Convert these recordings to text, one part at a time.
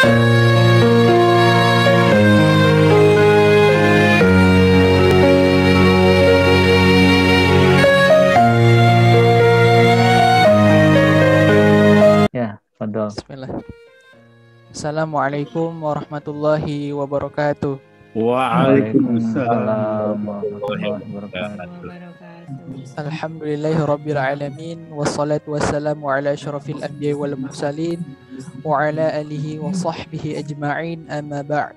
Ya, fadol. Bismillah. Assalamualaikum warahmatullahi wabarakatuh. Waalaikumsalam warahmatullahi warahmatullahi wabarakatuh. wabarakatuh. Alhamdulillahirabbil alamin wassalatu wassalamu ala asyrafil anbiya'i wal mursalin wa ala alihi wa sahbihi ajma'in amma ba'd.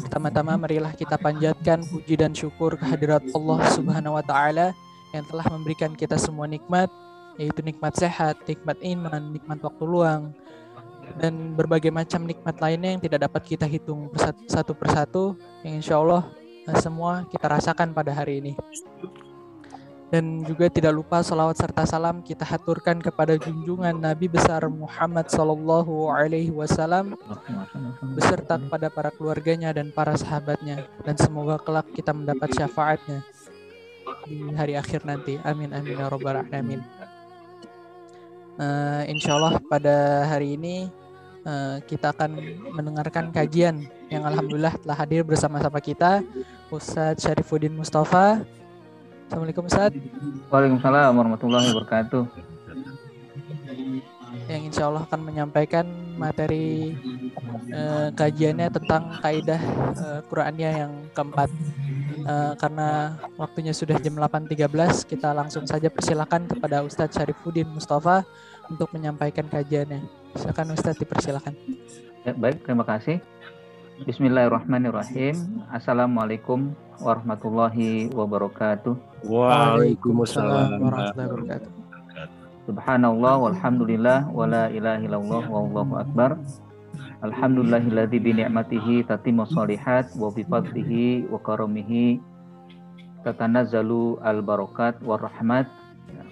Pertama-tama marilah kita panjatkan puji dan syukur kehadirat Allah Subhanahu wa taala yang telah memberikan kita semua nikmat, yaitu nikmat sehat, nikmat iman, nikmat waktu luang, dan berbagai macam nikmat lainnya yang tidak dapat kita hitung satu persatu, yang insya Allah semua kita rasakan pada hari ini. Dan juga tidak lupa salawat serta salam kita haturkan kepada junjungan Nabi besar Muhammad Sallallahu Alaihi Wasallam beserta kepada para keluarganya dan para sahabatnya, dan semoga kelak kita mendapat syafaatnya di hari akhir nanti. Amin amin ya rabbal alamin. Insya Allah pada hari ini kita akan mendengarkan kajian yang alhamdulillah telah hadir bersama-sama kita Ustadz Syarifuddin Mustafa. Assalamualaikum Ustadz. Waalaikumsalam warahmatullahi wabarakatuh. Yang insya Allah akan menyampaikan materi kajiannya tentang kaidah Qur'aniyah yang keempat. Karena waktunya sudah jam 8.13, kita langsung saja persilakan kepada Ustadz Syarifuddin Mustafa untuk menyampaikan kajiannya. Silakan Ustadz, dipersilakan. Ya, baik, terima kasih. Bismillahirrahmanirrahim. Assalamualaikum warahmatullahi wabarakatuh. Waalaikumsalam warahmatullahi wabarakatuh. Subhanallah walhamdulillah wala ilaha illallah wallahu akbar. Alhamdulillahilladzi bi ni'matihi tatimmu shalihat wa bi fadlihi wa karamihi tatanazzalu al barakat war rahmat.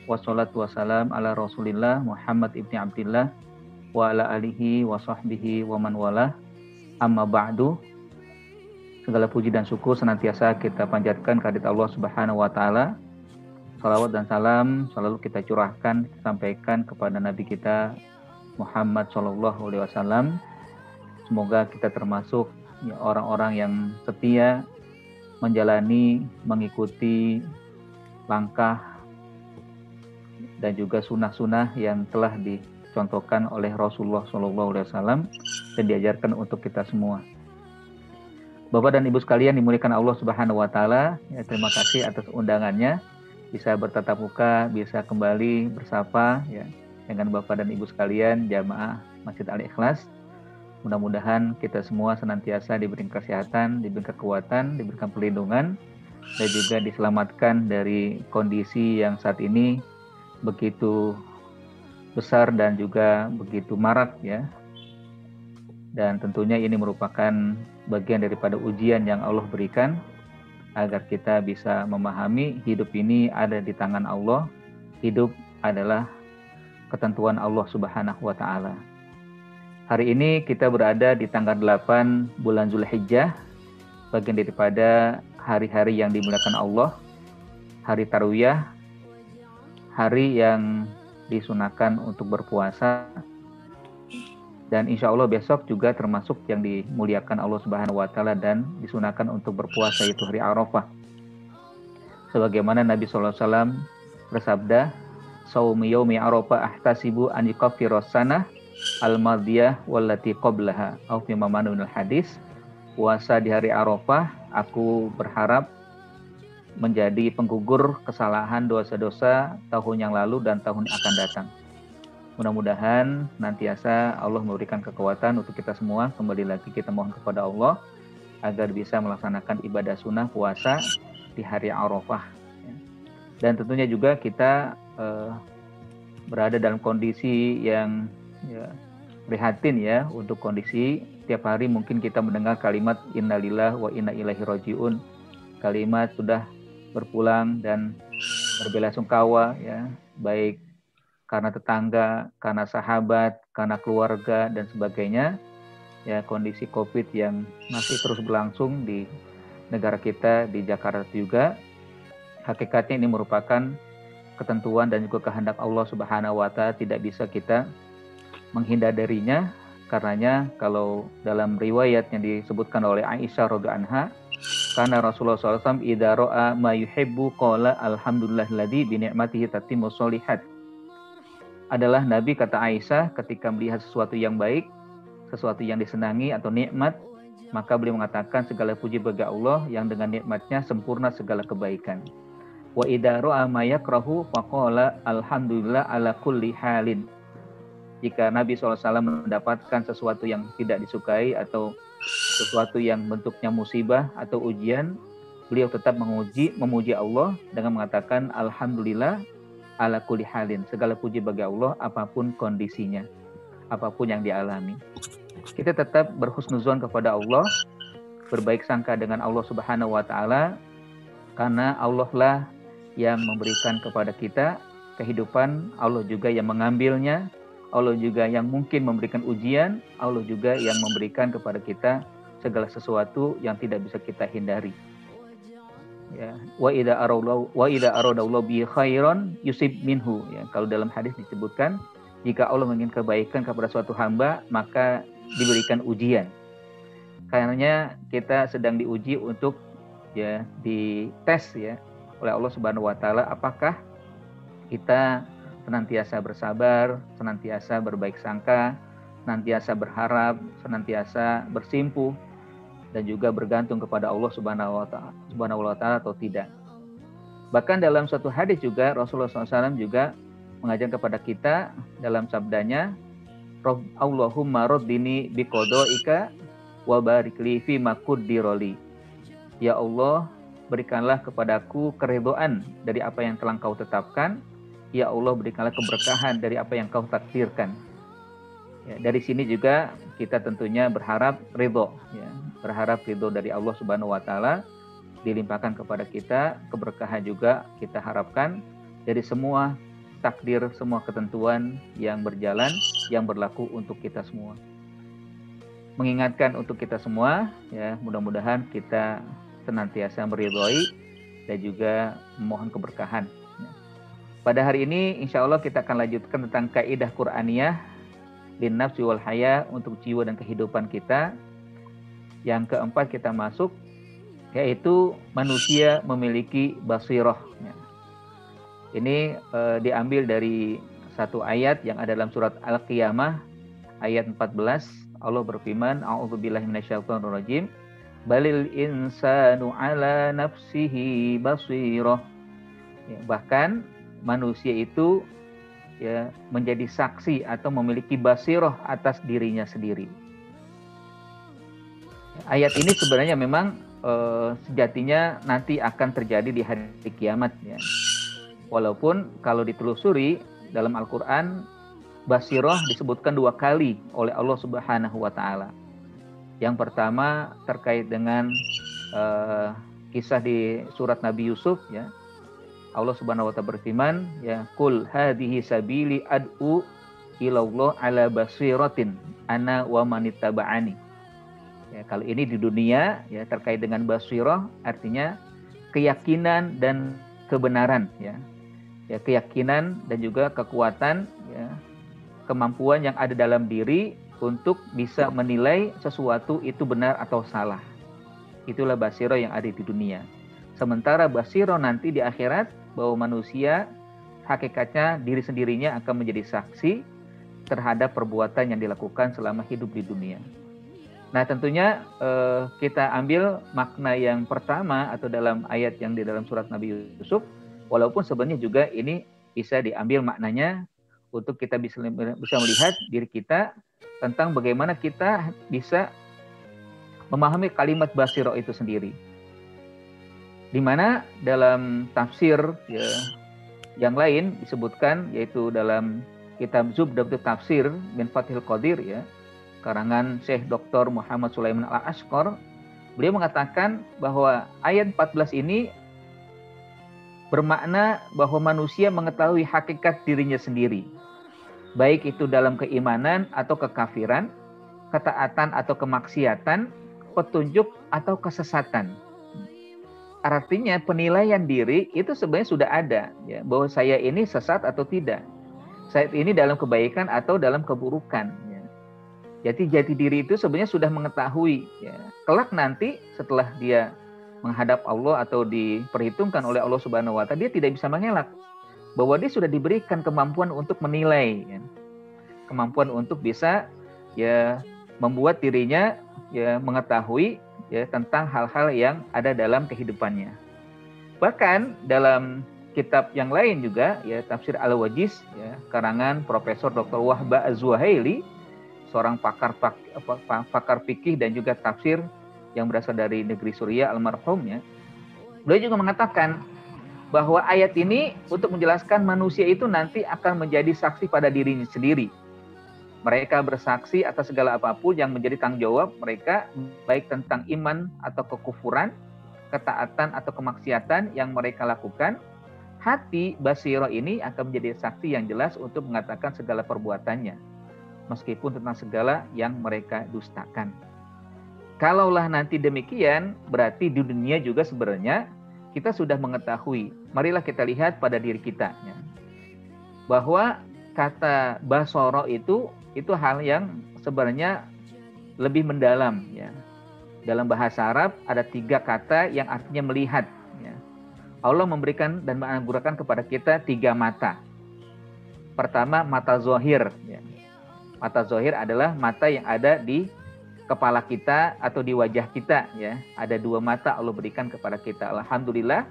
Wassalatu wassalam ala Rasulillah Muhammad ibni Abdillah wa ala alihi wa sahbihi wa man walah. Amma ba'du. Segala puji dan syukur senantiasa kita panjatkan kehadirat Allah Subhanahu wa taala. Salawat dan salam selalu kita curahkan, kita sampaikan kepada Nabi kita Muhammad sallallahu alaihi wasallam. Semoga kita termasuk orang-orang yang setia menjalani, mengikuti langkah dan juga sunnah-sunnah yang telah dicontohkan oleh Rasulullah sallallahu alaihi wasallam dan diajarkan untuk kita semua. Bapak dan Ibu sekalian dimuliakan Allah Subhanahu wa taala, ya, terima kasih atas undangannya bisa bertatap muka, bisa kembali bersapa ya dengan Bapak dan Ibu sekalian jamaah Masjid Al-Ikhlas. Mudah-mudahan kita semua senantiasa diberikan kesehatan, diberikan kekuatan, diberikan perlindungan dan juga diselamatkan dari kondisi yang saat ini begitu besar dan juga begitu marak ya. Dan tentunya ini merupakan bagian daripada ujian yang Allah berikan agar kita bisa memahami hidup ini ada di tangan Allah. Hidup adalah ketentuan Allah Subhanahu wa taala. Hari ini kita berada di tanggal 8 bulan Zulhijjah, bagian daripada hari-hari yang dimuliakan Allah, hari Tarwiyah, hari yang disunahkan untuk berpuasa. Dan insya Allah besok juga termasuk yang dimuliakan Allah Subhanahu wa taala dan disunahkan untuk berpuasa, yaitu hari Arafah. Sebagaimana Nabi SAW bersabda, "Shaumi yaumi Arafah ahtasibu an yukaffiras sanah al-madiyah wallati qablaha." Au fi mamanul hadis, puasa di hari Arafah aku berharap menjadi penggugur kesalahan dosa-dosa tahun yang lalu dan tahun yang akan datang. Mudah-mudahan nantiasa Allah memberikan kekuatan untuk kita semua. Kembali lagi kita mohon kepada Allah agar bisa melaksanakan ibadah sunnah puasa di hari Arafah. Dan tentunya juga kita berada dalam kondisi yang prihatin ya, untuk kondisi tiap hari mungkin kita mendengar kalimat innalillahi wa inna ilaihi rajiun. Kalimat sudah berpulang dan berbelasungkawa ya, baik karena tetangga, karena sahabat, karena keluarga dan sebagainya. Ya, kondisi Covid yang masih terus berlangsung di negara kita, di Jakarta juga. Hakikatnya ini merupakan ketentuan dan juga kehendak Allah Subhanahu wa taala, tidak bisa kita menghindar darinya. Karenanya kalau dalam riwayat yang disebutkan oleh Aisyah radhiyallahu anha, karena Rasulullah SAW idza ra'a ma yuhibbu qala alhamdulillahilladzi bi ni'matihi tatimmu sholihat. Adalah Nabi, kata Aisyah, ketika melihat sesuatu yang baik, sesuatu yang disenangi atau nikmat, maka beliau mengatakan segala puji bagi Allah yang dengan nikmatnya sempurna segala kebaikan. Wa idza ra'a ma yakrahu faqala alhamdulillah ala kulli halin. Jika Nabi SAW mendapatkan sesuatu yang tidak disukai atau sesuatu yang bentuknya musibah atau ujian, beliau tetap memuji Allah dengan mengatakan alhamdulillah ala kulli halin, segala puji bagi Allah apapun kondisinya, apapun yang dialami. Kita tetap berhusnuzon kepada Allah, berbaik sangka dengan Allah Subhanahu wa taala, karena Allah lah yang memberikan kepada kita kehidupan, Allah juga yang mengambilnya, Allah juga yang mungkin memberikan ujian, Allah juga yang memberikan kepada kita segala sesuatu yang tidak bisa kita hindari. Ya, wa idza aradallahu bi khairan yusib minhu. Ya, kalau dalam hadis disebutkan, jika Allah menginginkan kebaikan kepada suatu hamba, maka diberikan ujian. Karenanya kita sedang diuji untuk dites oleh Allah Subhanahu wa taala, apakah kita senantiasa bersabar, senantiasa berbaik sangka, senantiasa berharap, senantiasa bersimpuh dan juga bergantung kepada Allah Subhanahu wa taala atau tidak. Bahkan dalam suatu hadis juga Rasulullah SAW juga mengajarkan kepada kita dalam sabdanya, Allahumma raddini biqadaika wa barik li fi ma quddirali. Ya Allah, berikanlah kepadaku keridhaan dari apa yang telah Kau tetapkan. Ya Allah, berikanlah keberkahan dari apa yang Kau takdirkan. Ya, dari sini juga kita tentunya berharap ridho, berharap ridho dari Allah Subhanahu wa taala dilimpahkan kepada kita, keberkahan juga kita harapkan dari semua takdir, semua ketentuan yang berjalan, yang berlaku untuk kita semua. Mengingatkan untuk kita semua, mudah-mudahan kita senantiasa meridhoi dan juga memohon keberkahan. Pada hari ini insya Allah kita akan lanjutkan tentang kaidah Qur'aniyah lin nafsi wal haya, untuk jiwa dan kehidupan kita. Yang keempat kita masuk, yaitu manusia memiliki basirah. Ini diambil dari satu ayat yang ada dalam surat Al-Qiyamah ayat 14. Allah berfirman, a'udzubillahi minasyaitonirrajim, balil insanu ala nafsihi basirah. Bahkan manusia itu menjadi saksi atau memiliki basirah atas dirinya sendiri. Ayat ini sebenarnya memang sejatinya nanti akan terjadi di hari kiamat. Walaupun kalau ditelusuri dalam Al-Quran, basirah disebutkan 2 kali oleh Allah Subhanahu wa taala. Yang pertama terkait dengan kisah di surat Nabi Yusuf. Allah Subhanahu wa taala berfirman, qul hadhihi sabili ad'u ila Allah ala basiratin ana wa manittaba'ani. Kalau ini di dunia terkait dengan basirah artinya keyakinan dan kebenaran, keyakinan dan juga kekuatan, kemampuan yang ada dalam diri untuk bisa menilai sesuatu itu benar atau salah. Itulah basirah yang ada di dunia. Sementara basirah nanti di akhirat, bahwa manusia hakikatnya diri sendirinya akan menjadi saksi terhadap perbuatan yang dilakukan selama hidup di dunia. Nah tentunya kita ambil makna yang pertama atau dalam ayat yang di dalam surat Nabi Yusuf, walaupun sebenarnya juga ini bisa diambil maknanya untuk kita bisa melihat diri kita tentang bagaimana kita bisa memahami kalimat basirah itu sendiri. Di mana dalam tafsir yang lain disebutkan, yaitu dalam kitab Zubdatul Tafsir min Fathil Qadir, karangan Syekh Dr. Muhammad Sulaiman Al-Ashqar, beliau mengatakan bahwa ayat 14 ini bermakna bahwa manusia mengetahui hakikat dirinya sendiri, baik itu dalam keimanan atau kekafiran, ketaatan atau kemaksiatan, petunjuk atau kesesatan. Artinya penilaian diri itu sebenarnya sudah ada, bahwa saya ini sesat atau tidak, saya ini dalam kebaikan atau dalam keburukan. Jati diri itu sebenarnya sudah mengetahui, ya. Kelak nanti setelah dia menghadap Allah atau diperhitungkan oleh Allah Subhanahu wa Ta'ala, dia tidak bisa mengelak bahwa dia sudah diberikan kemampuan untuk menilai, ya. Kemampuan untuk bisa ya membuat dirinya ya mengetahui ya tentang hal-hal yang ada dalam kehidupannya. Bahkan dalam kitab yang lain juga ya, Tafsir Al-Wajiz ya, karangan Profesor Dr. Wahba Az-Zuhaili, seorang pakar fikih dan juga tafsir yang berasal dari negeri Suriah, almarhum ya. Beliau juga mengatakan bahwa ayat ini untuk menjelaskan manusia itu nanti akan menjadi saksi pada dirinya sendiri. Mereka bersaksi atas segala apapun yang menjadi tanggung jawab mereka, baik tentang iman atau kekufuran, ketaatan atau kemaksiatan yang mereka lakukan. Hati basiro ini akan menjadi saksi yang jelas untuk mengatakan segala perbuatannya, meskipun tentang segala yang mereka dustakan. Kalaulah nanti demikian, berarti di dunia juga sebenarnya kita sudah mengetahui. Marilah kita lihat pada diri kita, ya, bahwa kata basoro itu hal yang sebenarnya lebih mendalam, ya. Dalam bahasa Arab ada 3 kata yang artinya melihat, ya. Allah memberikan dan menganugerahkan kepada kita 3 mata. Pertama, mata zohir, ya. Mata zohir adalah mata yang ada di kepala kita atau di wajah kita, ya. Ada 2 mata Allah berikan kepada kita. Alhamdulillah,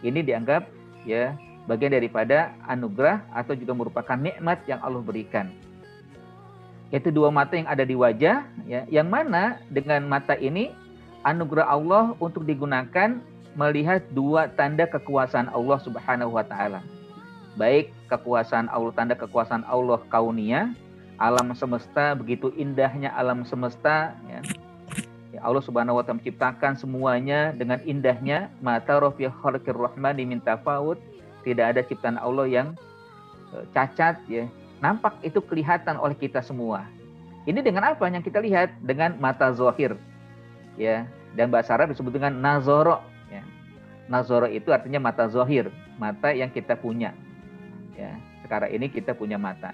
ini dianggap ya bagian daripada anugerah atau juga merupakan nikmat yang Allah berikan. Yaitu 2 mata yang ada di wajah, ya, yang mana dengan mata ini anugerah Allah untuk digunakan melihat 2 tanda kekuasaan Allah Subhanahu wa Ta'ala. Baik kekuasaan Allah, tanda kekuasaan Allah kauniyah, alam semesta, begitu indahnya alam semesta, ya. Allah Subhanahu wa Ta'ala menciptakan semuanya dengan indahnya. Ma tara fi khalqir rahmani min tafawut, tidak ada ciptaan Allah yang cacat, ya. Nampak itu kelihatan oleh kita semua. Ini dengan apa yang kita lihat? Dengan mata zohir, ya. Dan bahasa Arab disebut dengan nazoro, ya. Nazoro itu artinya mata zohir, mata yang kita punya, ya. Sekarang ini kita punya mata.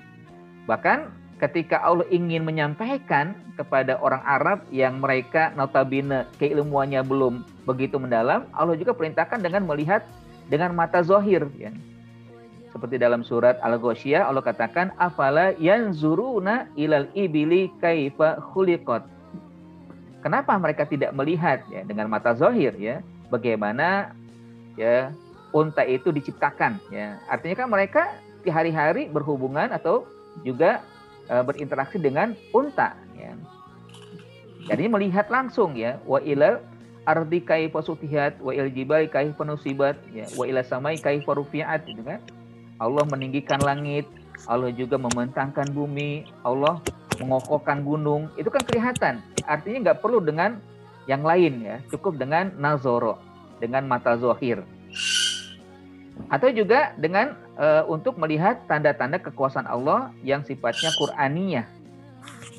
Bahkan ketika Allah ingin menyampaikan kepada orang Arab yang mereka notabene keilmuannya belum begitu mendalam, Allah juga perintahkan dengan melihat dengan mata zohir, ya. Seperti dalam surat Al-Ghasyiyah Allah katakan afala yanzuruna ilal ibili kaifa khuliqat. Kenapa mereka tidak melihat, ya, dengan mata zohir, ya, bagaimana ya unta itu diciptakan, ya. Artinya kan mereka di hari-hari berhubungan atau juga berinteraksi dengan unta, ya. Jadi melihat langsung, ya, wa ilal ardi kaifa sutihat wa il jibali kaifa nusibat, ya, wa ila samai kaifa rufi'at, gitu kan. Allah meninggikan langit, Allah juga membentangkan bumi, Allah mengokohkan gunung, itu kan kelihatan. Artinya nggak perlu dengan yang lain, ya, cukup dengan nazoro, dengan mata zohir. Atau juga dengan untuk melihat tanda-tanda kekuasaan Allah yang sifatnya Qur'aniyah,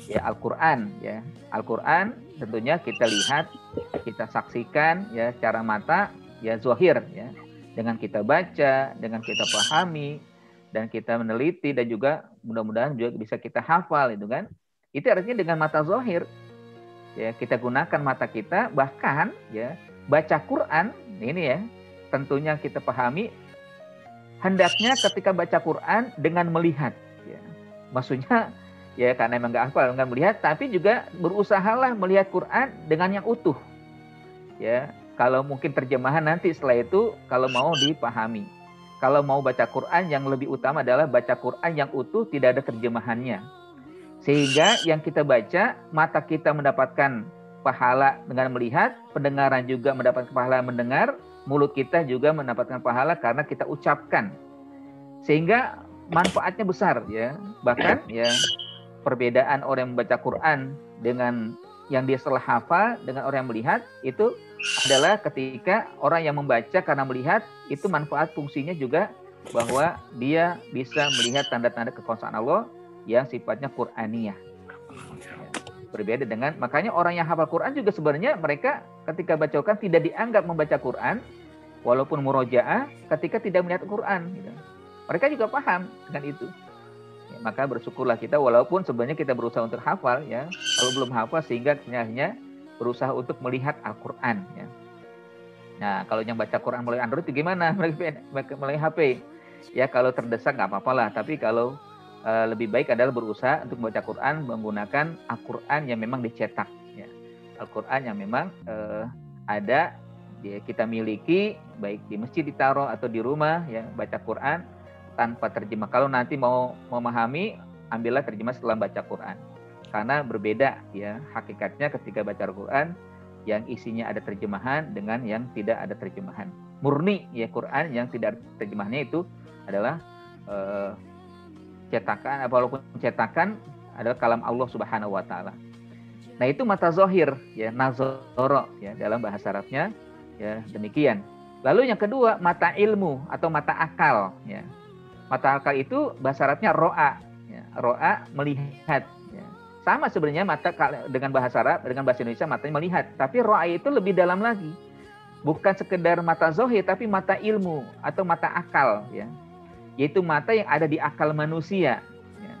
ya, Al-Quran, ya. Al-Quran tentunya kita lihat, kita saksikan, ya, secara mata, ya, zohir, ya. Dengan kita baca, dengan kita pahami, dan kita meneliti, dan juga mudah-mudahan juga bisa kita hafal, itu kan. Itu artinya dengan mata zohir, ya, kita gunakan mata kita, bahkan, ya, baca Quran, ini, ya, tentunya kita pahami, hendaknya ketika baca Quran dengan melihat, ya. Maksudnya, ya, karena memang nggak hafal dengan melihat, tapi juga berusahalah melihat Quran dengan yang utuh, ya. Kalau mungkin terjemahan nanti setelah itu kalau mau dipahami. Kalau mau baca Quran yang lebih utama adalah baca Quran yang utuh, tidak ada terjemahannya. Sehingga yang kita baca, mata kita mendapatkan pahala dengan melihat, pendengaran juga mendapatkan pahala mendengar, mulut kita juga mendapatkan pahala karena kita ucapkan. Sehingga manfaatnya besar, ya. Bahkan, ya, perbedaan orang yang membaca Quran dengan yang dia setelah hafal dengan orang yang melihat itu adalah ketika orang yang membaca karena melihat itu manfaat fungsinya juga bahwa dia bisa melihat tanda-tanda kekuasaan Allah yang sifatnya Qur'aniyah. Berbeda dengan, makanya orang yang hafal Quran juga sebenarnya mereka ketika baca Quran tidak dianggap membaca Quran walaupun murojaah ketika tidak melihat Quran, gitu. Mereka juga paham dengan itu. maka bersyukurlah kita walaupun sebenarnya kita berusaha untuk hafal ya. Kalau belum hafal sehingga hanya berusaha untuk melihat Al-Qur'an ya. Nah, kalau yang baca Quran melalui Android itu gimana? Melalui HP. Ya kalau terdesak nggak apa-apa lah, tapi kalau lebih baik adalah berusaha untuk membaca Quran menggunakan Al-Qur'an yang memang dicetak ya. Al-Qur'an yang memang ada ya, kita miliki baik di masjid ditaruh atau di rumah ya, baca Quran tanpa terjemah. Kalau nanti mau memahami, ambillah terjemah setelah baca Quran. Karena berbeda ya hakikatnya ketika baca Al-Quran yang isinya ada terjemahan dengan yang tidak ada terjemahan. Murni ya Quran yang tidak ada terjemahannya itu adalah cetakan, walaupun cetakan adalah kalam Allah Subhanahu wa taala. Nah, itu mata zahir ya, nazara ya dalam bahasa Arabnya ya, demikian. Lalu yang kedua, mata ilmu atau mata akal ya. Mata akal itu bahasa Arabnya ro'a ya. Ro'a melihat ya. Sama sebenarnya mata dengan bahasa Arab, dengan bahasa Indonesia matanya melihat, tapi ro'a itu lebih dalam lagi. Bukan sekedar mata zahir tapi mata ilmu atau mata akal ya. Yaitu mata yang ada di akal manusia ya.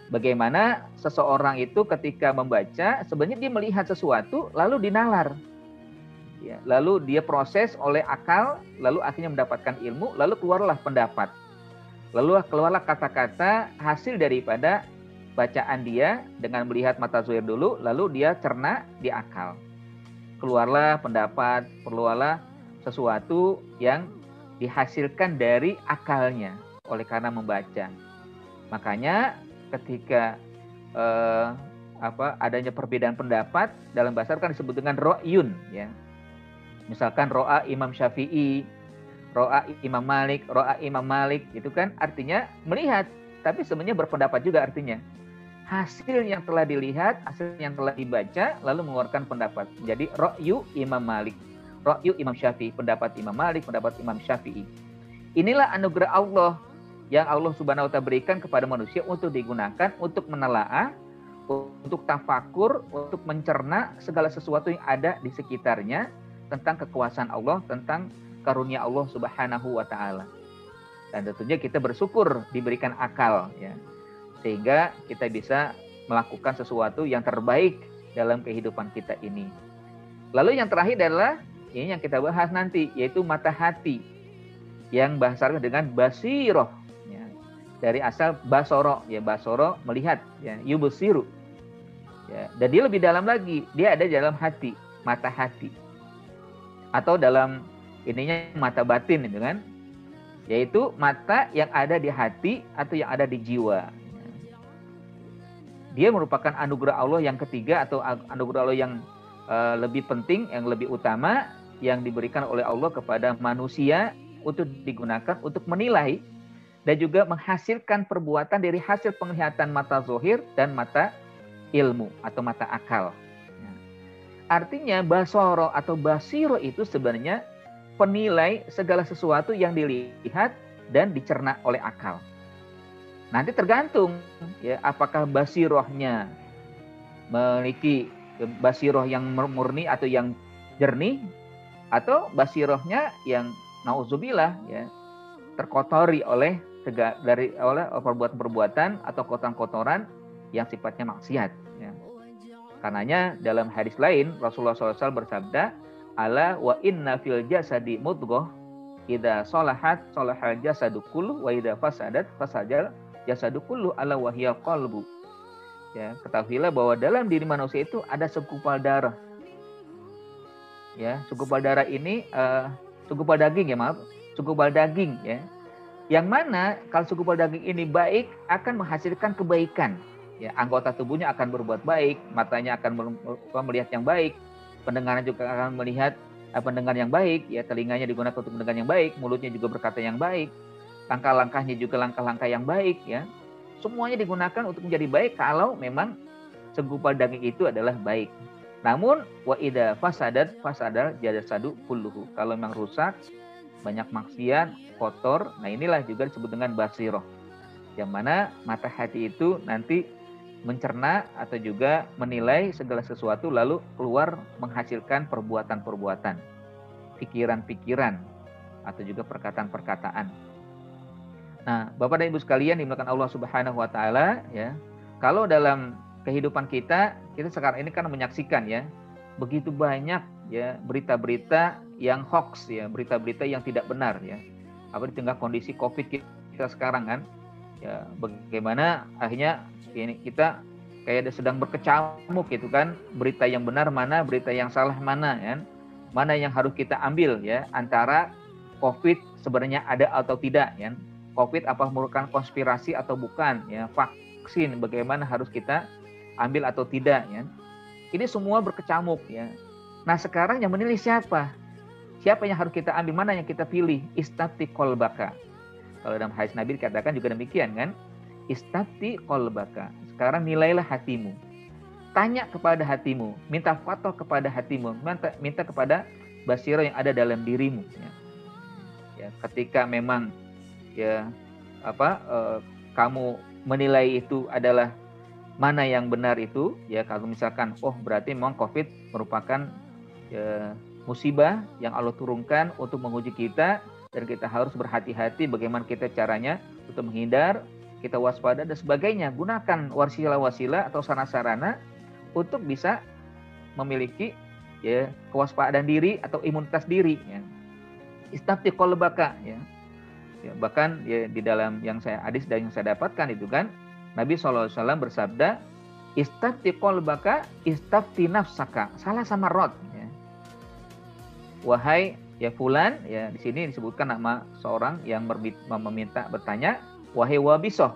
Bagaimana seseorang itu ketika membaca sebenarnya dia melihat sesuatu lalu dinalar ya, lalu dia proses oleh akal, lalu akhirnya mendapatkan ilmu, lalu keluarlah pendapat, lalu keluarlah kata-kata hasil daripada bacaan dia dengan melihat mata zahir dulu, lalu dia cerna di akal, keluarlah pendapat, keluarlah sesuatu yang dihasilkan dari akalnya oleh karena membaca. Makanya ketika adanya perbedaan pendapat dalam bahasa Arab kan disebut dengan ro'yun ya. Misalkan ro'a Imam Syafi'i, ro'a Imam Malik, itu kan artinya melihat, tapi sebenarnya berpendapat juga artinya. Hasil yang telah dilihat, hasil yang telah dibaca, lalu mengeluarkan pendapat. Jadi ro'yu Imam Malik, ro'yu Imam Syafi'i, pendapat Imam Malik, pendapat Imam Syafi'i. Inilah anugerah Allah yang Allah Subhanahu wa taala berikan kepada manusia untuk digunakan untuk menelaah, untuk tafakur, untuk mencerna segala sesuatu yang ada di sekitarnya tentang kekuasaan Allah, tentang karunia Allah Subhanahu wa taala. Dan tentunya kita bersyukur diberikan akal ya. Sehingga kita bisa melakukan sesuatu yang terbaik dalam kehidupan kita ini. Lalu yang terakhir adalah ini yang kita bahas nanti, yaitu mata hati yang bahasa Arab dengan basiroh ya. Dari asal basoro ya, basoro melihat ya, yubsiru ya. Dan dia lebih dalam lagi, dia ada di dalam hati, mata hati, atau dalam ininya mata batin itu kan, yaitu mata yang ada di hati atau yang ada di jiwa. Dia merupakan anugerah Allah yang ketiga atau anugerah Allah yang lebih penting, yang lebih utama yang diberikan oleh Allah kepada manusia untuk digunakan untuk menilai dan juga menghasilkan perbuatan dari hasil penglihatan mata zahir dan mata ilmu atau mata akal. Artinya basoro atau basiro itu sebenarnya penilai segala sesuatu yang dilihat dan dicerna oleh akal. Nanti tergantung ya, apakah basirohnya memiliki basiroh yang murni atau yang jernih, atau basirohnya yang nauzubillah ya, terkotori oleh perbuatan-perbuatan atau kotoran-kotoran yang sifatnya maksiat ya. Karenanya dalam hadis lain Rasulullah SAW bersabda, ala wa inna fil jasadi mudghah idza salahat salahal jasadu kullu wa idza fasadat fasadal jasadu kullu ala wahyal qalbu. Ya, ketahuilah bahwa dalam diri manusia itu ada segumpal darah. Ya, segumpal darah ini segumpal daging ya, maaf, segumpal daging ya. Yang mana kalau segumpal daging ini baik akan menghasilkan kebaikan. Ya, anggota tubuhnya akan berbuat baik, matanya akan melihat yang baik, pendengaran juga akan melihat pendengar yang baik, ya, telinganya digunakan untuk mendengar yang baik, mulutnya juga berkata yang baik. Langkah-langkahnya juga langkah-langkah yang baik ya. Semuanya digunakan untuk menjadi baik kalau memang segumpal daging itu adalah baik. Namun wa idza fasadat fasadal jasadu kulluhu. Kalau memang rusak, banyak maksiat, kotor, nah inilah juga disebut dengan basiroh. Yang mana mata hati itu nanti mencerna atau juga menilai segala sesuatu lalu keluar menghasilkan perbuatan-perbuatan, pikiran-pikiran atau juga perkataan-perkataan. Nah, Bapak dan Ibu sekalian dimuliakan Allah Subhanahu wa taala ya. Kalau dalam kehidupan kita sekarang ini kan menyaksikan ya, begitu banyak ya berita-berita yang hoax ya, berita-berita yang tidak benar ya. Apa di tengah kondisi Covid kita sekarang kan. Ya, bagaimana akhirnya ini kita kayak sedang berkecamuk gitu kan, berita yang benar mana, berita yang salah mana ya. Mana yang harus kita ambil ya, antara Covid sebenarnya ada atau tidak ya. Covid apa merupakan konspirasi atau bukan ya, vaksin bagaimana harus kita ambil atau tidak ya. Ini semua berkecamuk ya. Nah, sekarang yang menilai siapa? Siapa yang harus kita ambil, mana yang kita pilih? Istafti qalbaka. Kalau dalam hadis Nabi dikatakan juga demikian kan? Istafti qalbaka. Sekarang nilailah hatimu. Tanya kepada hatimu, minta fatwa kepada hatimu, minta kepada basirah yang ada dalam dirimu ya. Ya, ketika memang ya kamu menilai itu adalah mana yang benar itu ya, kalau misalkan berarti memang Covid merupakan ya, musibah yang Allah turunkan untuk menguji kita, dan kita harus berhati-hati bagaimana kita caranya untuk menghindar, kita waspada dan sebagainya. Gunakan wasilah-wasilah atau sarana-sarana untuk bisa memiliki ya kewaspadaan diri atau imunitas diri ya. Istafti qalbaka ya. Ya, bahkan ya, di dalam yang saya hadis dan yang saya dapatkan itu kan Nabi SAW bersabda, istafti qalbaka istafti nafsaka. Salah sama rot ya. Wahai ya fulan ya, di sini disebutkan nama seorang yang meminta bertanya, wahai wabisoh,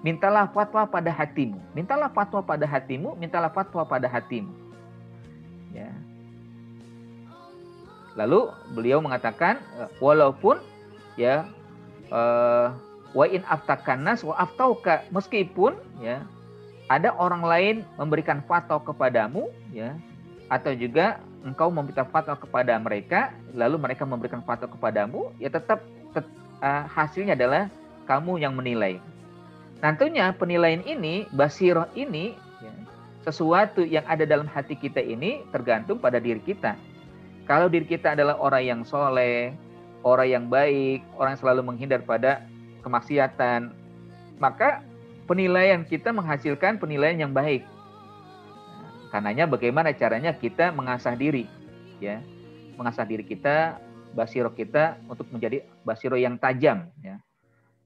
mintalah fatwa pada hatimu. Mintalah fatwa pada hatimu, mintalah fatwa pada hatimu. Ya. Lalu beliau mengatakan walaupun ya wa in aftakan nas wa aftauka, meskipun ya ada orang lain memberikan fatwa kepadamu ya, atau juga engkau meminta fatwa kepada mereka lalu mereka memberikan fatwa kepadamu, ya tetap hasilnya adalah kamu yang menilai. Nantinya penilaian ini, basirah ini ya, sesuatu yang ada dalam hati kita ini tergantung pada diri kita. Kalau diri kita adalah orang yang soleh, orang yang baik, orang yang selalu menghindar pada kemaksiatan, maka penilaian kita menghasilkan penilaian yang baik. Karenanya bagaimana caranya kita mengasah diri, ya, mengasah diri kita, basirah kita untuk menjadi basirah yang tajam. Ya.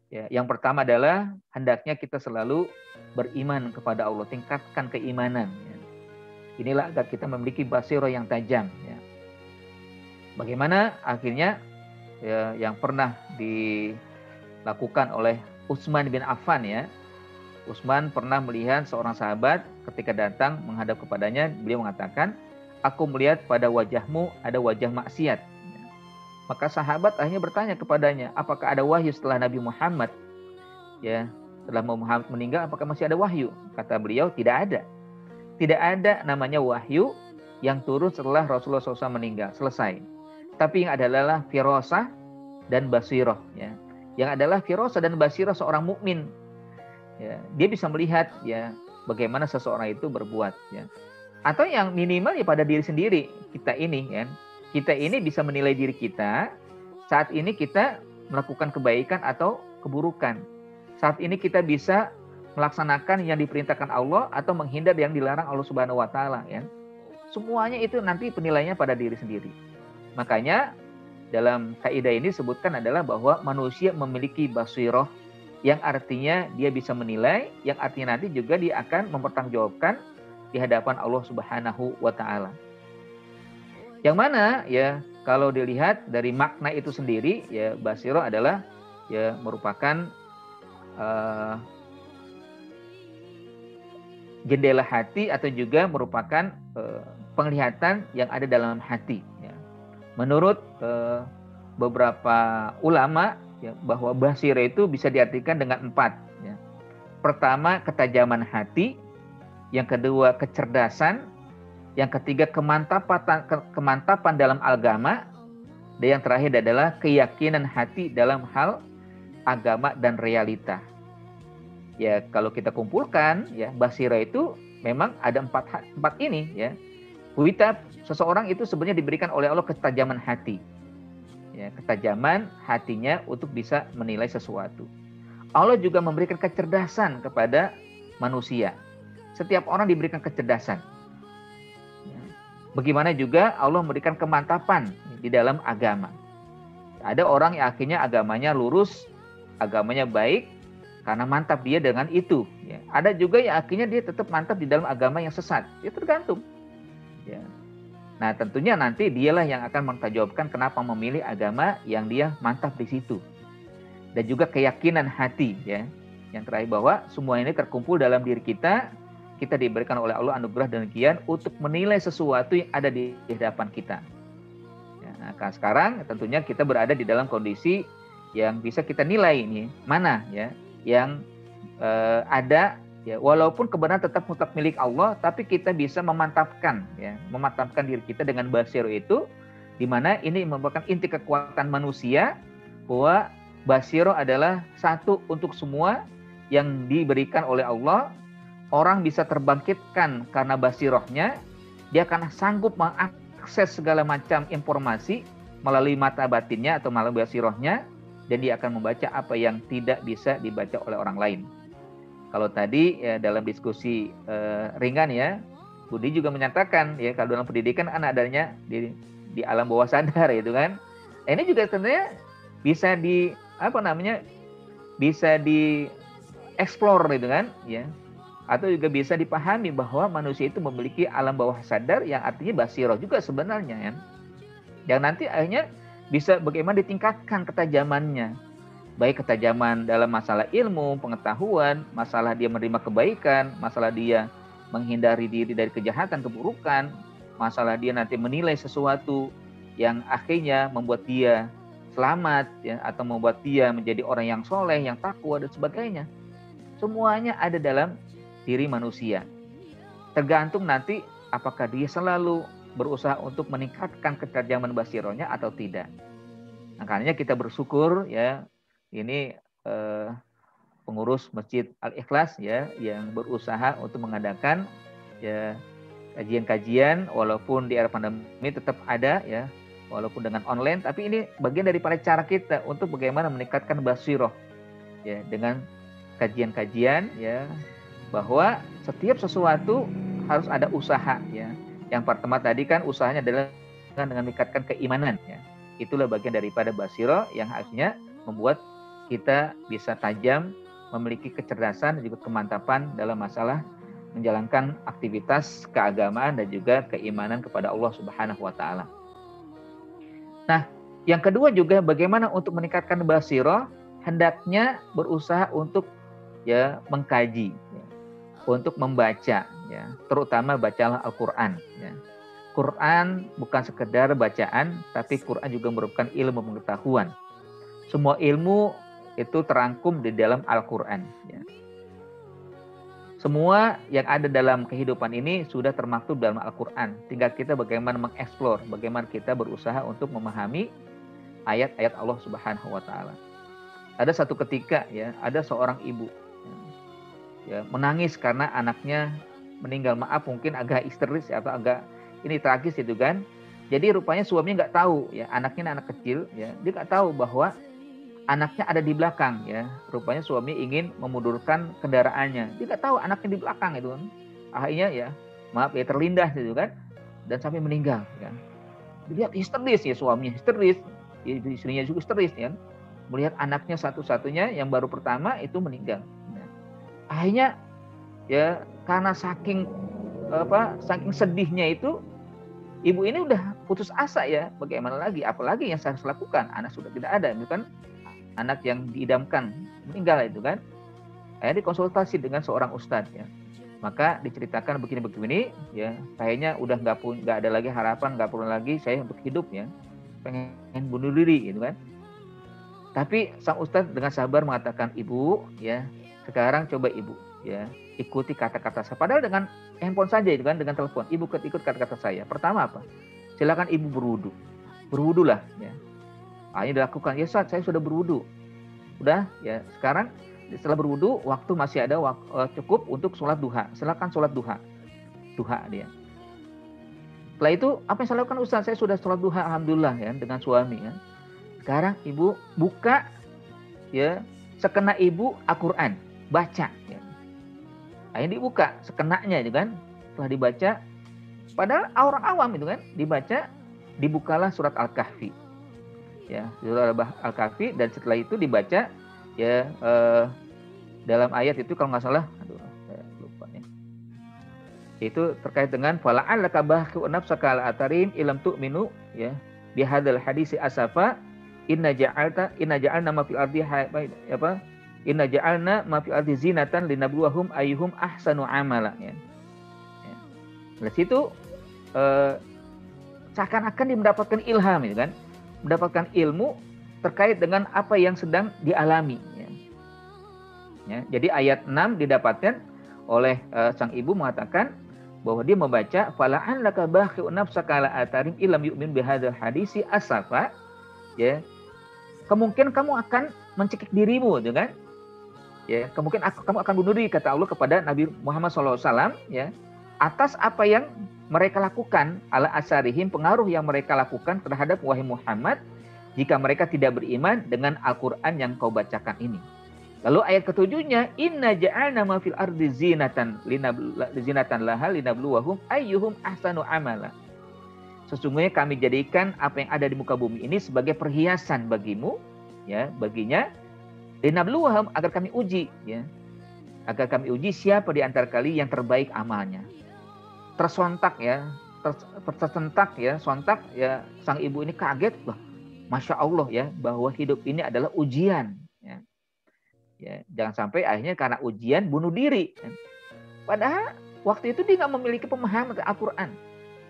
Ya, yang pertama adalah hendaknya kita selalu beriman kepada Allah, tingkatkan keimanan. Ya. Inilah agar kita memiliki basirah yang tajam. Ya. Bagaimana akhirnya ya, yang pernah dilakukan oleh Utsman bin Affan ya. Utsman pernah melihat seorang sahabat ketika datang menghadap kepadanya, beliau mengatakan, aku melihat pada wajahmu ada wajah maksiat. Maka sahabat akhirnya bertanya kepadanya, apakah ada wahyu setelah Nabi Muhammad? Ya, setelah Muhammad meninggal, apakah masih ada wahyu? Kata beliau, tidak ada. Tidak ada namanya wahyu yang turun setelah Rasulullah SAW meninggal. Selesai. Tapi yang adalah firasah dan basirah. Ya. Yang adalah firasah dan basirah seorang mukmin. Ya, dia bisa melihat ya bagaimana seseorang itu berbuat. Ya. Atau yang minimal ya pada diri sendiri kita ini, ya. Kita ini bisa menilai diri kita saat ini kita melakukan kebaikan atau keburukan. Saat ini kita bisa melaksanakan yang diperintahkan Allah atau menghindar yang dilarang Allah Subhanahu wa taala, ya. Semuanya itu nanti penilaiannya pada diri sendiri. Makanya dalam kaidah ini disebutkan adalah bahwa manusia memiliki basirah yang artinya dia bisa menilai, yang artinya nanti juga dia akan mempertanggungjawabkan di hadapan Allah Subhanahu wa taala. Yang mana ya kalau dilihat dari makna itu sendiri ya basirah adalah ya merupakan jendela hati atau juga merupakan penglihatan yang ada dalam hati. Ya. Menurut beberapa ulama ya, bahwa basirah itu bisa diartikan dengan 4. Ya. Pertama ketajaman hati, yang kedua kecerdasan, yang ketiga kemantapan dalam agama, dan yang terakhir adalah keyakinan hati dalam hal agama dan realita. Ya kalau kita kumpulkan ya basirah itu memang ada 4 ini ya. Seseorang itu sebenarnya diberikan oleh Allah ketajaman hati. Ya, ketajaman hatinya untuk bisa menilai sesuatu. Allah juga memberikan kecerdasan kepada manusia. Setiap orang diberikan kecerdasan. Bagaimana juga Allah memberikan kemantapan di dalam agama. Ada orang yang akhirnya agamanya lurus, agamanya baik, karena mantap dia dengan itu. Ya. Ada juga yang akhirnya dia tetap mantap di dalam agama yang sesat. Ya tergantung. Ya. Nah tentunya nanti dialah yang akan mempertanggungjawabkan kenapa memilih agama yang dia mantap di situ. Dan juga keyakinan hati, ya, yang terakhir bahwa semua ini terkumpul dalam diri kita. Kita diberikan oleh Allah anugerah demikian untuk menilai sesuatu yang ada di hadapan kita. Ya, nah, sekarang tentunya kita berada di dalam kondisi yang bisa kita nilai ini mana ya yang ada, ya, walaupun kebenaran tetap mutlak milik Allah, tapi kita bisa memantapkan diri kita dengan basiro itu, di mana ini merupakan inti kekuatan manusia bahwa basiro adalah satu untuk semua yang diberikan oleh Allah. Orang bisa terbangkitkan karena basirohnya, dia akan sanggup mengakses segala macam informasi melalui mata batinnya atau melalui basirohnya, dan dia akan membaca apa yang tidak bisa dibaca oleh orang lain. Kalau tadi ya, dalam diskusi ringan ya, Budi juga menyatakan ya kalau dalam pendidikan kan adanya di alam bawah sadar itu kan. Ini juga sebenarnya bisa bisa dieksplor gitu kan ya. Atau juga bisa dipahami bahwa manusia itu memiliki alam bawah sadar yang artinya basiroh juga sebenarnya ya. Yang nanti akhirnya bisa bagaimana ditingkatkan ketajamannya. Baik ketajaman dalam masalah ilmu, pengetahuan, masalah dia menerima kebaikan, masalah dia menghindari diri dari kejahatan, keburukan, masalah dia nanti menilai sesuatu yang akhirnya membuat dia selamat ya, atau membuat dia menjadi orang yang soleh, yang takwa dan sebagainya. Semuanya ada dalam diri manusia. Tergantung nanti apakah dia selalu berusaha untuk meningkatkan ketajaman basirohnya atau tidak. Makanya kita bersyukur ya, ini pengurus Masjid Al-Ikhlas ya yang berusaha untuk mengadakan ya kajian-kajian walaupun di era pandemi tetap ada ya, walaupun dengan online, tapi ini bagian daripada cara kita untuk bagaimana meningkatkan basiroh ya dengan kajian-kajian ya, bahwa setiap sesuatu harus ada usaha ya. Yang pertama tadi kan usahanya adalah dengan meningkatkan keimanan ya. Itulah bagian daripada basiro yang akhirnya membuat kita bisa tajam, memiliki kecerdasan dan juga kemantapan dalam masalah menjalankan aktivitas keagamaan dan juga keimanan kepada Allah Subhanahu wa taala. Nah, yang kedua juga bagaimana untuk meningkatkan basiro, hendaknya berusaha untuk ya mengkaji ya, untuk membaca ya, terutama bacalah Al-Qur'an ya. Quran bukan sekedar bacaan, tapi Quran juga merupakan ilmu pengetahuan. Semua ilmu itu terangkum di dalam Al-Qur'an ya. Semua yang ada dalam kehidupan ini sudah termaktub dalam Al-Qur'an. Tinggal kita bagaimana mengeksplor, bagaimana kita berusaha untuk memahami ayat-ayat Allah Subhanahu wa taala. Ada satu ketika ya, ada seorang ibu ya, menangis karena anaknya meninggal. Maaf mungkin agak histeris atau agak ini tragis itu kan. Jadi rupanya suaminya nggak tahu ya, anaknya anak kecil ya, dia nggak tahu bahwa anaknya ada di belakang ya. Rupanya suami ingin memundurkan kendaraannya, dia nggak tahu anaknya di belakang itu kan. Akhirnya ya maaf ya terlindas itu kan, dan sampai meninggal ya. Dilihat histeris ya, suaminya histeris, istrinya juga histeris ya, melihat anaknya satu-satunya yang baru pertama itu meninggal. Akhirnya ya karena saking sedihnya itu, ibu ini udah putus asa ya, bagaimana lagi, apalagi yang saya harus lakukan, anak sudah tidak ada, itu kan anak yang diidamkan meninggal itu kan. Akhirnya dikonsultasi dengan seorang ustadz ya, maka diceritakan begini-begini ya, kayaknya udah nggak ada lagi harapan, nggak perlu lagi saya untuk hidup ya, pengen bunuh diri gitu kan. Tapi sang ustadz dengan sabar mengatakan, ibu ya, sekarang coba ibu ya ikuti kata-kata saya. Padahal dengan handphone saja itu kan, dengan telepon. Ibu ikut kata-kata saya. Pertama apa? Silakan ibu berwudu. Berwudulah ya. Akhirnya dilakukan. Ya Ustaz, saya sudah berwudu. Udah ya. Sekarang setelah berwudu, waktu masih ada cukup untuk sholat duha. Silakan sholat duha. Duha dia. Setelah itu apa yang saya lakukan Ustaz? Saya sudah sholat duha alhamdulillah ya dengan suami ya. Sekarang ibu buka ya sekena ibu Al-Quran, baca. Ya. Akhirnya dibuka sekenanya itu kan, setelah dibaca, padahal orang awam itu kan, dibaca, dibukalah surat Al-Kahfi. Ya, surat Al-Kahfi, dan setelah itu dibaca ya dalam ayat itu kalau nggak salah, saya lupa ya. Itu terkait dengan fala'allaka bakhi'un nafsaka ala atharihim illam tu'minu ya bihadzal hadisi asafa inna ja'alna ma fil ardi apa inna ja'alna ma fil ardi zinatan linabluwahum ayyuhum ahsanu amala ya. Dari situ seakan-akan dia mendapatkan ilham itu kan, mendapatkan ilmu terkait dengan apa yang sedang dialami ya. Ya, jadi ayat 6 didapatkan oleh sang ibu mengatakan bahwa dia membaca fala'allaka bakhi'un nafsaka ala atharihim illam yu'min bihadzal hadisi asafa ya. Kemungkinan kamu akan mencekik dirimu gitu kan. Ya, kemungkinan kamu akan bunuh diri kata Allah kepada Nabi Muhammad SAW ya, atas apa yang mereka lakukan ala asarihim, pengaruh yang mereka lakukan terhadap wahai Muhammad jika mereka tidak beriman dengan Al-Qur'an yang kau bacakan ini. Lalu ayat ketujuhnya, inna ja'alna ma fil ardi zinatan laha linabluwahum ayyuhum ahsanu amala. Sesungguhnya kami jadikan apa yang ada di muka bumi ini sebagai perhiasan bagimu, ya, baginya linabluwahum, agar kami uji, ya. Agar kami uji siapa di antara kalian yang terbaik amalnya. Tersontak ya, tersentak ya, sontak ya, sang ibu ini kaget, loh, Masya Allah ya, bahwa hidup ini adalah ujian. Ya, jangan sampai akhirnya karena ujian bunuh diri. Padahal waktu itu dia nggak memiliki pemahaman tentang Al-Quran.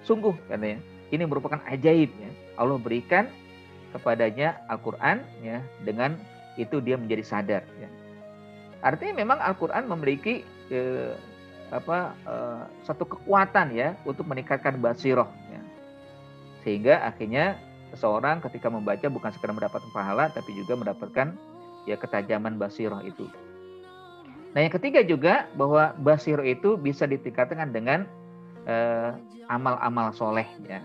Sungguh katanya, ini merupakan ajaib ya. Allah berikan kepadanya Al-Quran ya, dengan itu dia menjadi sadar. Ya. Artinya memang Al-Quran memiliki satu kekuatan ya untuk meningkatkan basiroh. Ya. Sehingga akhirnya seseorang ketika membaca bukan sekedar mendapatkan pahala, tapi juga mendapatkan ya ketajaman basiroh itu. Nah yang ketiga juga bahwa basiroh itu bisa ditingkatkan dengan amal-amal soleh ya.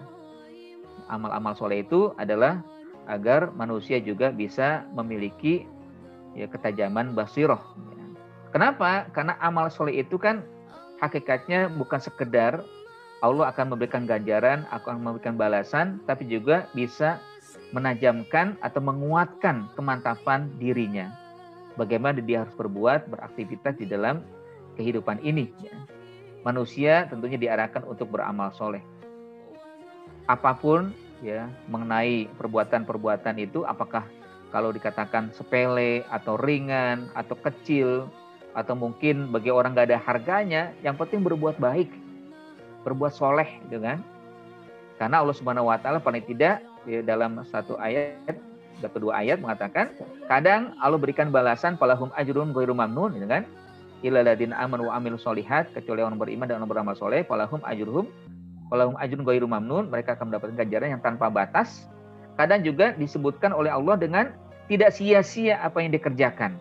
Amal-amal soleh itu adalah agar manusia juga bisa memiliki ya ketajaman basiroh. Ya. Kenapa? Karena amal soleh itu kan hakikatnya bukan sekedar Allah akan memberikan ganjaran, akan memberikan balasan, tapi juga bisa menajamkan atau menguatkan kemantapan dirinya. Bagaimana dia harus berbuat, beraktivitas di dalam kehidupan ini. Ya. Manusia tentunya diarahkan untuk beramal soleh. Apapun ya mengenai perbuatan-perbuatan itu, apakah kalau dikatakan sepele atau ringan atau kecil atau mungkin bagi orang nggak ada harganya, yang penting berbuat baik, berbuat soleh, gitu kan? Karena Allah Subhanahu Wa Taala paling tidak ya, dalam satu ayat atau dua ayat mengatakan kadang Allah berikan balasan falahum ajrun ghairu mamnun, gitu kan? Illal ladzina amanu wa amilus solihat, kecuali orang beriman dan orang beramal soleh, falahum ajrun ghairu mamnun, mereka akan mendapatkan ganjaran yang tanpa batas. Kadang juga disebutkan oleh Allah dengan tidak sia-sia apa yang dikerjakan.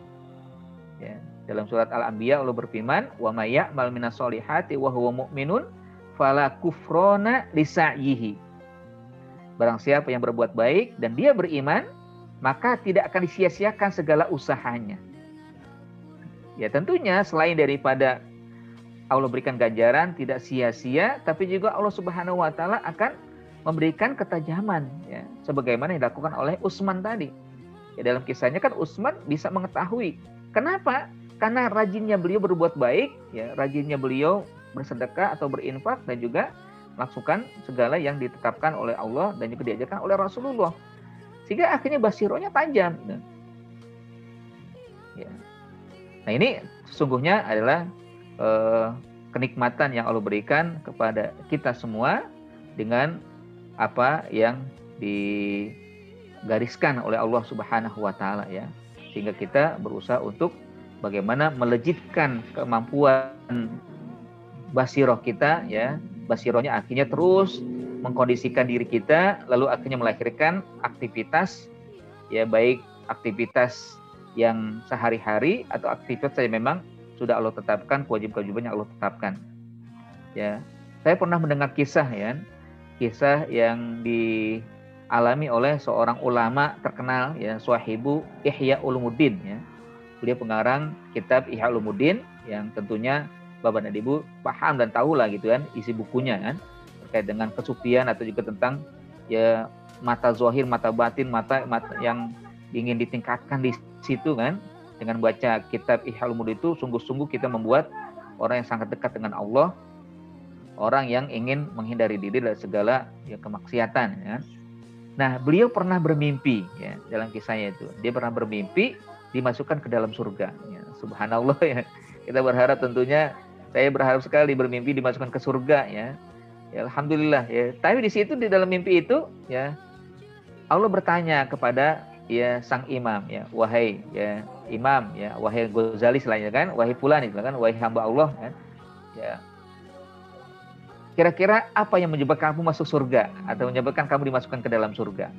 Ya, dalam surat Al-Anbiya Allah berfirman, wa may ya'mal minas solihati wa huwa mu'minun fala kufrona lisa'yihi. Barang siapa yang berbuat baik dan dia beriman, maka tidak akan disia-siakan segala usahanya. Ya tentunya selain daripada Allah berikan ganjaran tidak sia-sia, tapi juga Allah Subhanahu Wa Taala akan memberikan ketajaman, ya, sebagaimana yang dilakukan oleh Utsman tadi. Ya, dalam kisahnya kan Utsman bisa mengetahui. Kenapa? Karena rajinnya beliau berbuat baik, ya, rajinnya beliau bersedekah atau berinfak dan juga melakukan segala yang ditetapkan oleh Allah dan juga diajarkan oleh Rasulullah. Sehingga akhirnya basirohnya tajam. Ya. Nah ini sesungguhnya adalah kenikmatan yang Allah berikan kepada kita semua dengan apa yang digariskan oleh Allah Subhanahu Wa Taala ya. Sehingga kita berusaha untuk bagaimana melejitkan kemampuan basiroh kita ya. Basirohnya akhirnya terus mengkondisikan diri kita, lalu akhirnya melahirkan aktivitas ya, baik aktivitas yang sehari-hari atau aktivitas yang memang sudah Allah tetapkan, kewajiban-kewajiban yang Allah tetapkan. Ya, saya pernah mendengar kisah ya, kisah yang dialami oleh seorang ulama terkenal ya, Suhaib Ihya Ulumuddin ya. Beliau pengarang kitab Ihya Ulumuddin yang tentunya Bapak dan Ibu paham dan tahu lah gitu kan isi bukunya kan terkait dengan kesufian atau juga tentang ya mata zahir, mata batin, mata yang ingin ditingkatkan di situ kan. Dengan baca kitab Ihya Ulumuddin itu sungguh-sungguh kita membuat orang yang sangat dekat dengan Allah, orang yang ingin menghindari diri dari segala ya, kemaksiatan ya. Nah, beliau pernah bermimpi ya dalam kisahnya itu. Dia pernah bermimpi dimasukkan ke dalam surga. Ya, subhanallah ya. Kita berharap tentunya saya berharap sekali bermimpi dimasukkan ke surga ya. Ya alhamdulillah ya. Tapi di situ di dalam mimpi itu ya Allah bertanya kepada ya sang imam ya, wahai ya imam ya, wahai Ghazali selainnya kan, wahai fulan itu kan, wahai hamba Allah kan. Ya. Kira-kira apa yang menyebabkan kamu masuk surga atau menyebabkan kamu dimasukkan ke dalam surga?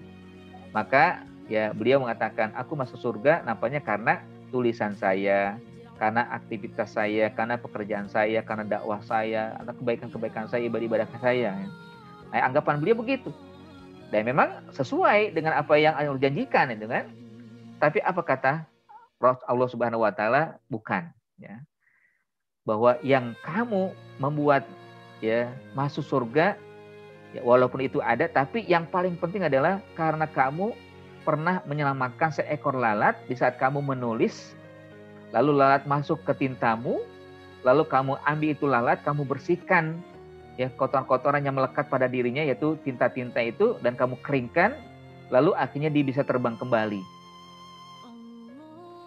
Maka ya beliau mengatakan, aku masuk surga nampaknya karena tulisan saya, karena aktivitas saya, karena pekerjaan saya, karena dakwah saya, karena kebaikan-kebaikan saya, ibadah-ibadah saya. Nah, anggapan beliau begitu. Dan memang sesuai dengan apa yang Allah janjikan itu kan. Tapi apa kata Allah Subhanahu wa taala? Bukan ya. Bahwa yang kamu membuat ya masuk surga ya, walaupun itu ada, tapi yang paling penting adalah karena kamu pernah menyelamatkan seekor lalat di saat kamu menulis, lalu lalat masuk ke tintamu, lalu kamu ambil itu lalat, kamu bersihkan ya kotoran-kotoran yang melekat pada dirinya yaitu tinta-tinta itu dan kamu keringkan, lalu akhirnya dia bisa terbang kembali.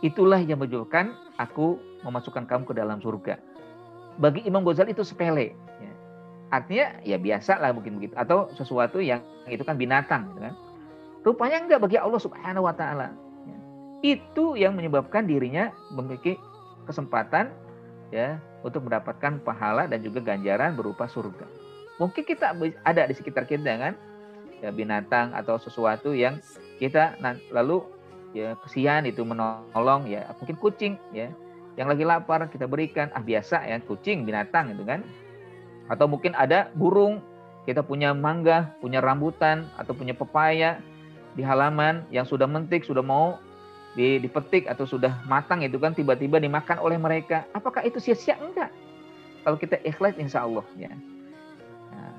Itulah yang menyebabkan aku memasukkan kamu ke dalam surga. Bagi Imam Ghazali itu sepele. Ya. Artinya ya biasa lah mungkin begitu. Atau sesuatu yang itu kan binatang. Gitu kan. Rupanya enggak bagi Allah Subhanahu wa ta'ala. Ya. Itu yang menyebabkan dirinya memiliki kesempatan ya untuk mendapatkan pahala dan juga ganjaran berupa surga. Mungkin kita ada di sekitar kita kan. Ya, binatang atau sesuatu yang kita lalu ya kesian itu menolong ya mungkin kucing ya. Yang lagi lapar kita berikan, biasa ya kucing binatang gitu kan. Atau mungkin ada burung, kita punya mangga, punya rambutan atau punya pepaya di halaman yang sudah mentik, sudah mau dipetik atau sudah matang itu kan tiba-tiba dimakan oleh mereka. Apakah itu sia-sia? Enggak. Kalau kita ikhlas insya Allah ya. Nah,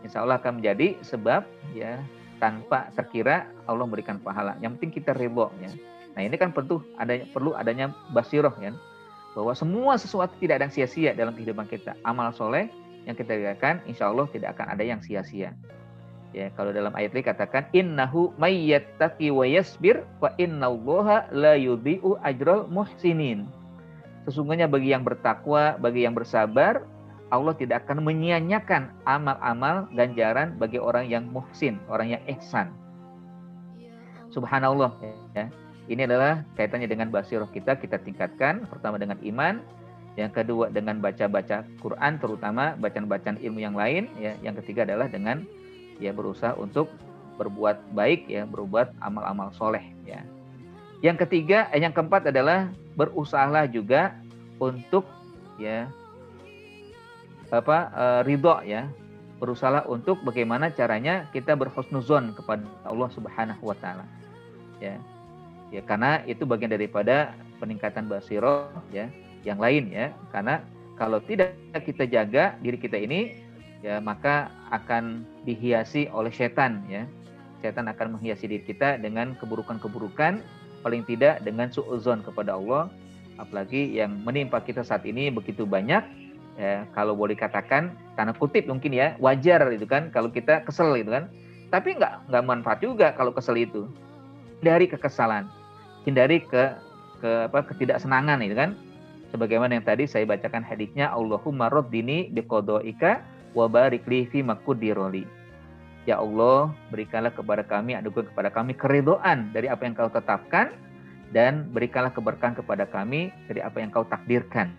insya Allah akan menjadi sebab ya tanpa terkira Allah memberikan pahala. Yang penting kita ridho ya. Nah ini kan perlu adanya basiroh ya. Bahwa semua sesuatu tidak ada yang sia-sia dalam kehidupan kita. Amal soleh yang kita lakukan, insya Allah tidak akan ada yang sia-sia. Ya, kalau dalam ayat ini katakan, innahu mayyattaqi wa yasbir wa innallaha la yudhi'u ajral muhsinin. Sesungguhnya bagi yang bertakwa, bagi yang bersabar, Allah tidak akan menyia-nyiakan amal-amal ganjaran bagi orang yang muhsin, orang yang ihsan. Subhanallah ya. Ini adalah kaitannya dengan basiroh kita tingkatkan. Pertama dengan iman, yang kedua dengan baca-baca Quran, terutama bacaan-bacaan ilmu yang lain. Ya, yang ketiga adalah dengan ya berusaha untuk berbuat baik, ya berbuat amal-amal soleh. Ya. Yang ketiga, yang keempat adalah berusahalah juga untuk ya ridho ya. Berusahalah untuk bagaimana caranya kita berhusnuzon kepada Allah Subhanahu wa taala. Ya. Ya, karena itu bagian daripada peningkatan basiroh ya yang lain ya. Karena kalau tidak kita jaga diri kita ini ya maka akan dihiasi oleh setan ya. Setan akan menghiasi diri kita dengan keburukan-keburukan, paling tidak dengan suudzon kepada Allah. Apalagi yang menimpa kita saat ini begitu banyak ya, kalau boleh katakan tanda kutip mungkin ya, wajar itu kan kalau kita kesel itu kan. Tapi nggak manfaat juga kalau kesel itu. Dari kekesalan, hindari ketidaksenangan itu kan. Sebagaimana yang tadi saya bacakan hadisnya, Allahumma raddini biqadaika wa barik li fi ma quddirali. Ya Allah, berikanlah kepada kami, anugerah kepada kami keridhaan dari apa yang Kau tetapkan dan berikanlah keberkahan kepada kami dari apa yang Kau takdirkan.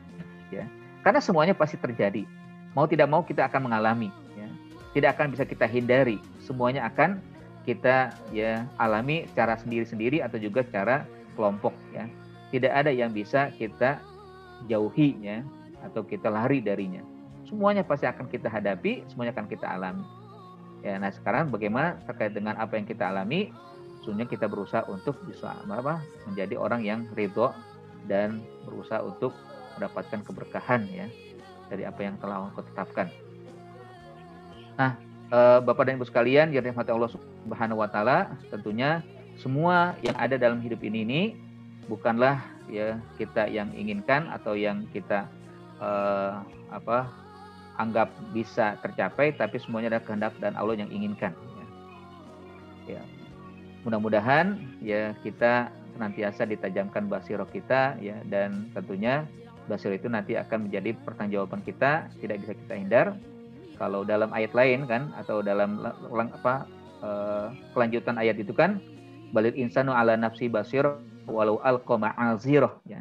Ya. Karena semuanya pasti terjadi. Mau tidak mau kita akan mengalami. Ya. Tidak akan bisa kita hindari. Semuanya akan kita ya alami secara sendiri-sendiri atau juga secara kelompok ya. Tidak ada yang bisa kita jauhi ya atau kita lari darinya. Semuanya pasti akan kita hadapi, semuanya akan kita alami. Ya, nah sekarang bagaimana terkait dengan apa yang kita alami? Sebenarnya kita berusaha untuk bisa menjadi orang yang ridho dan berusaha untuk mendapatkan keberkahan ya dari apa yang telah Allah tetapkan. Nah, Bapak dan Ibu sekalian yang dirahmati Allah Subhanahu wa taala, tentunya semua yang ada dalam hidup ini bukanlah ya kita yang inginkan atau yang kita anggap bisa tercapai, tapi semuanya adalah kehendak dan Allah yang inginkan. Ya. Mudah-mudahan ya kita senantiasa ditajamkan basirah kita ya, dan tentunya basirah itu nanti akan menjadi pertanggungjawaban kita, tidak bisa kita hindar. Kalau dalam ayat lain kan, atau dalam kelanjutan ayat itu kan, balil insanu ala nafsi basirah walau alqa ma'azirah ya.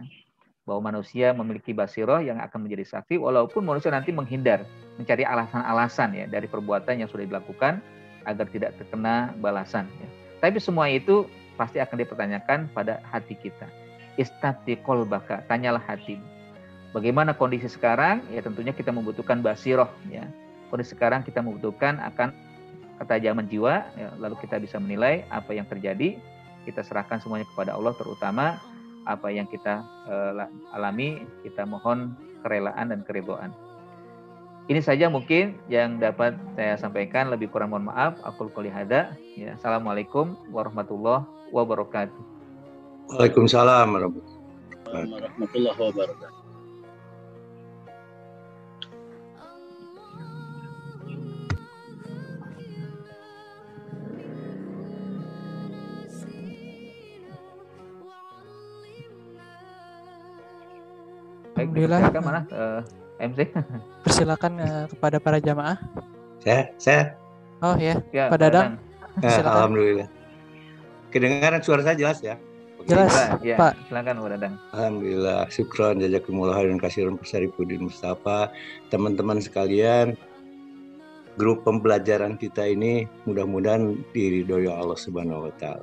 Bahwa manusia memiliki basirah yang akan menjadi saksi walaupun manusia nanti menghindar, mencari alasan-alasan ya dari perbuatan yang sudah dilakukan agar tidak terkena balasan ya. Tapi semua itu pasti akan dipertanyakan pada hati kita. Istafti qalbaka, tanyalah hati. Bagaimana kondisi sekarang? Ya tentunya kita membutuhkan basirah ya. Kondisi sekarang kita membutuhkan akan ketajaman jiwa ya, lalu kita bisa menilai apa yang terjadi. Kita serahkan semuanya kepada Allah, terutama apa yang kita alami, kita mohon kerelaan dan keridhaan. Ini saja mungkin yang dapat saya sampaikan, lebih kurang mohon maaf. Aqul qouli hadza ya. Assalamualaikum warahmatullahi wabarakatuh. Waalaikumsalam warahmatullahi wabarakatuh. Alhamdulillah. Silakan mana MC? Persilakan kepada para jamaah. Saya. Oh ya, Ya, Pak Dadang. Silakan. Alhamdulillah. Kedengaran suara saya jelas ya? Jelas, ya, Pak. Silakan Pak Dadang. Alhamdulillah, syukran jazakumullah khairan katsiran Syarifuddin Mustafa. Teman-teman sekalian, grup pembelajaran kita ini mudah-mudahan diridhoi Allah Subhanahu wa taala.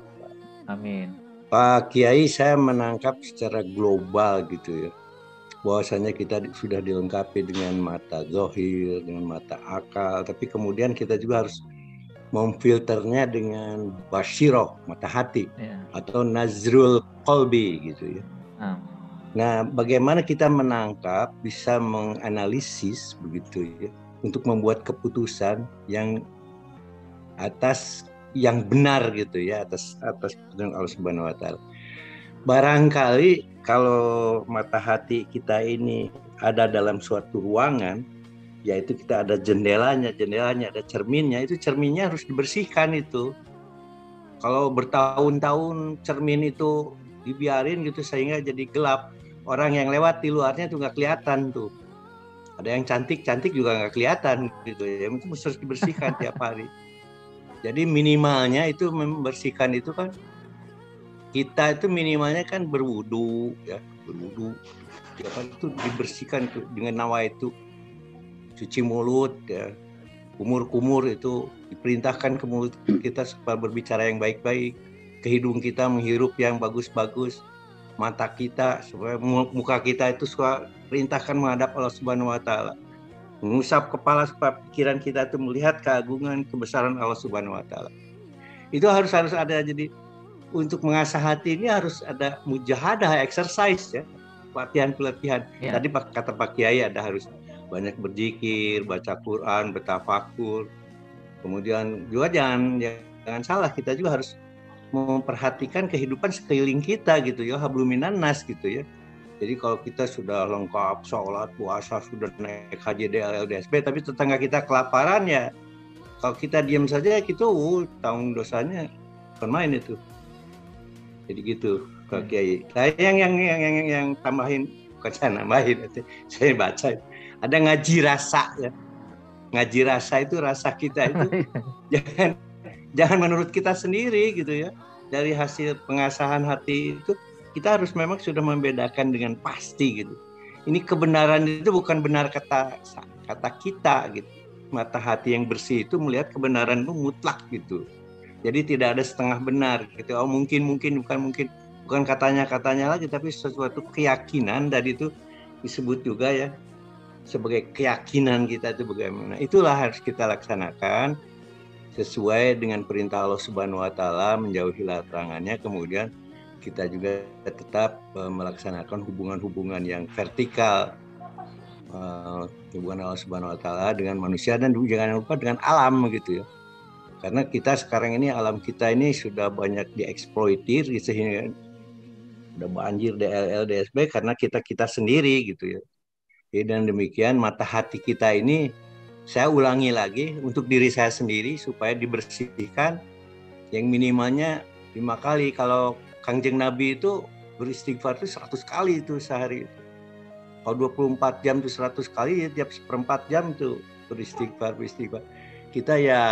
Amin. Pak Kiai, saya menangkap secara global gitu ya, bahwasanya kita sudah dilengkapi dengan mata zahir, dengan mata akal, tapi kemudian kita juga harus memfilternya dengan basyirah, mata hati, atau nazrul qalbi gitu ya. Nah, bagaimana kita menangkap, bisa menganalisis begitu ya, untuk membuat keputusan yang atas yang benar gitu ya, atas petunjuk Allah Subhanahu wa taala. Barangkali kalau mata hati kita ini ada dalam suatu ruangan, yaitu kita ada jendelanya ada cerminnya, itu cerminnya harus dibersihkan itu. Kalau bertahun-tahun cermin itu dibiarin gitu sehingga jadi gelap, orang yang lewat di luarnya tuh nggak kelihatan tuh. Ada yang cantik juga nggak kelihatan gitu ya, itu harus dibersihkan tiap hari. Jadi minimalnya itu membersihkan itu kan, kita itu minimalnya kan berwudu ya, itu dibersihkan itu dengan nawa itu, cuci mulut ya, kumur itu diperintahkan ke mulut kita supaya berbicara yang baik-baik, ke hidung kita menghirup yang bagus-bagus, mata kita supaya muka kita itu suka perintahkan menghadap Allah Subhanahu wa taala, mengusap kepala supaya pikiran kita itu melihat keagungan kebesaran Allah Subhanahu wa taala. Itu harus ada. Jadi untuk mengasah hati ini harus ada mujahadah, exercise ya, pelatihan. Ya. Tadi kata Pak Kiai ada harus banyak berzikir, baca Quran, bertafakur. Kemudian juga jangan salah, kita juga harus memperhatikan kehidupan sekeliling kita gitu ya, hablum minan nas gitu ya. Jadi kalau kita sudah lengkap sholat, puasa, sudah naik haji, DLL, DSB, tapi tetangga kita kelaparan ya, kalau kita diam saja kita tanggung dosanya bukan main itu. Jadi gitu Pak Kiai. Nah, yang tambahin, bukan saya nambahin, saya baca. Ada ngaji rasa ya. Ngaji rasa itu rasa kita itu jangan menurut kita sendiri gitu ya. Dari hasil pengasahan hati itu kita harus memang sudah membedakan dengan pasti gitu. Ini kebenaran itu bukan benar kata kita gitu. Mata hati yang bersih itu melihat kebenaran itu mutlak gitu. Jadi tidak ada setengah benar gitu. Oh mungkin bukan katanya lagi, tapi sesuatu keyakinan, dan itu disebut juga ya sebagai keyakinan kita itu bagaimana. Itulah harus kita laksanakan sesuai dengan perintah Allah Subhanahu wa taala, menjauhi larangannya, kemudian kita juga tetap melaksanakan hubungan-hubungan yang vertikal, hubungan Allah Subhanahu Wa Taala dengan manusia, dan jangan lupa dengan alam gitu ya. Karena kita sekarang ini, alam kita ini sudah banyak dieksploitir sehingga udah banjir DLL, DSB karena kita sendiri gitu ya. Dan demikian mata hati kita ini, saya ulangi lagi, untuk diri saya sendiri supaya dibersihkan yang minimalnya 5 kali. Kalau Kangjeng Nabi itu beristighfar itu 100 kali itu sehari. Kalau 24 jam itu 100 kali, ya tiap seperempat jam itu beristighfar. Kita ya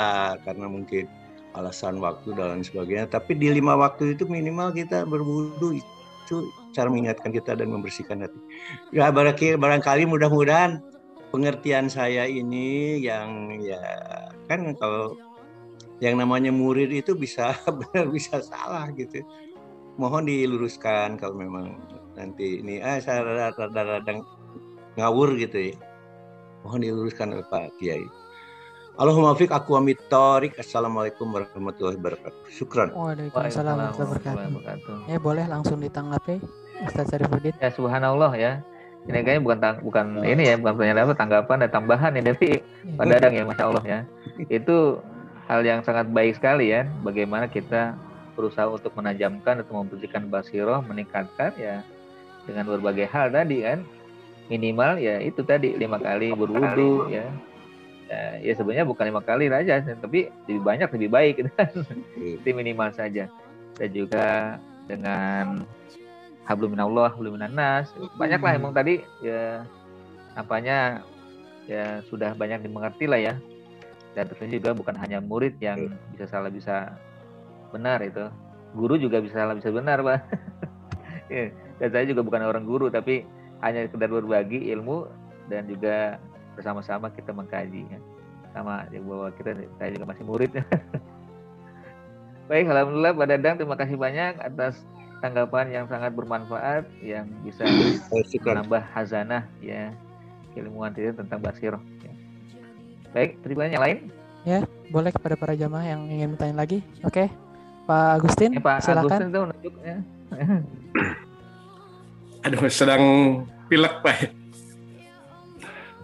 karena mungkin alasan waktu dan lain sebagainya, tapi di 5 waktu itu minimal kita berwudu, itu cara mengingatkan kita dan membersihkan hati. Ya barangkali mudah-mudahan pengertian saya ini yang ya kan, kalau yang namanya murid itu bisa benar bisa salah gitu. Mohon diluruskan kalau memang nanti ini saya rada ngawur gitu ya. Mohon diluruskan oleh Pak Kiai. Allahumma fiq aku amit thoriq. Assalamualaikum warahmatullahi wabarakatuh. Syukran. Waalaikumsalam warahmatullahi wabarakatuh. Ya boleh langsung ditanggapi Ustaz Syarifuddin. Ya subhanallah ya. Ini kayaknya bukan ini ya, bukan pertanyaan apa, tanggapan dan tambahan ya, tapi Pak Dadang ya, Masya Allah ya. Itu hal yang sangat baik sekali ya, bagaimana kita berusaha untuk menajamkan atau membersihkan basiroh, meningkatkan ya dengan berbagai hal tadi kan. Minimal ya itu tadi 5 kali berwudu ya. Ya sebenarnya bukan 5 kali aja, tapi lebih banyak lebih baik gitu kan. Itu minimal saja. Dan juga dengan hablum minallah, hablum minannas, banyaklah emang tadi ya, apanya ya sudah banyak dimengerti lah ya. Dan tentunya juga bukan hanya murid yang bisa salah bisa benar, itu guru juga bisa salah bisa benar Pak. Dan saya juga bukan orang guru, tapi hanya sekedar berbagi ilmu dan juga bersama-sama kita mengkaji ya. Sama ya, bahwa saya juga masih murid. Baik, alhamdulillah Pak Dadang, terima kasih banyak atas tanggapan yang sangat bermanfaat yang bisa menambah hazanah ya ilmuwan kita tentang basiroh ya. Baik, terima yang lain ya, boleh kepada para jamaah yang ingin bertanya lagi. Oke, Pak Agustin, Pak silakan. Agustin tuh nunjuk ya. Aduh, sedang pilek Pak.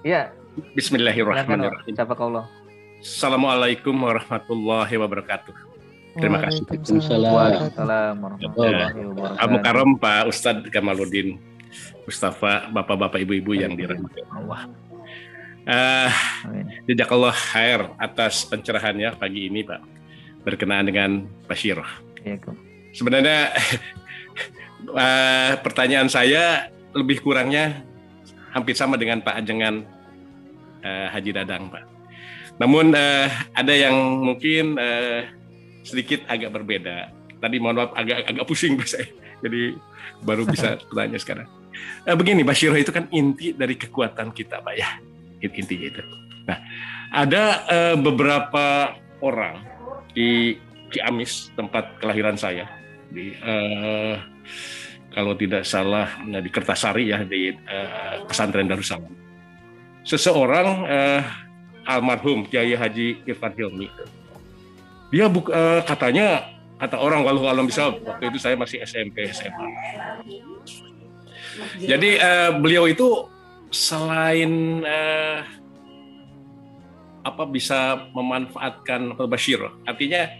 Ya, bismillahirrahmanirrahim. Assalamualaikum warahmatullahi wabarakatuh. Terima kasih. Waalaikumsalam warahmatullahi wabarakatuh. Al-Mukarram Pak Ustadz Kamaluddin Mustafa, bapak-bapak ibu-ibu yang dirahmati Allah. Jazakallah khair atas pencerahannya pagi ini Pak, berkenaan dengan basiroh. Sebenarnya pertanyaan saya lebih kurangnya hampir sama dengan Pak Ajengan Haji Dadang Pak. Namun ada yang mungkin sedikit agak berbeda. Tadi mohon maaf agak pusing saya, jadi baru bisa bertanya sekarang. Begini, basiroh itu kan inti dari kekuatan kita Pak ya, intinya itu. Nah, ada beberapa orang di Ciamis, tempat kelahiran saya, di kalau tidak salah di Kertasari ya, di pesantren Darussalam. Seseorang almarhum Kiai Haji Irfan Hilmi. Dia katanya, kata orang walau alam bisa, waktu itu saya masih SMP SMA. Jadi beliau itu selain bisa memanfaatkan basiroh, artinya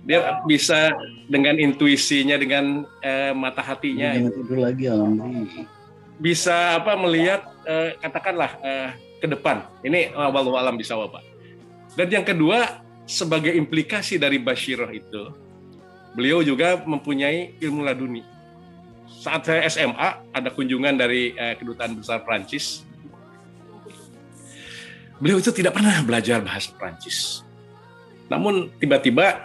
dia bisa dengan intuisinya, dengan mata hatinya bisa melihat katakanlah ke depan. Ini walau alam bisa Pak. Dan yang kedua, sebagai implikasi dari basiroh itu, beliau juga mempunyai ilmu laduni. Saat saya SMA, ada kunjungan dari Kedutaan Besar Prancis. Beliau itu tidak pernah belajar bahasa Prancis. Namun tiba-tiba,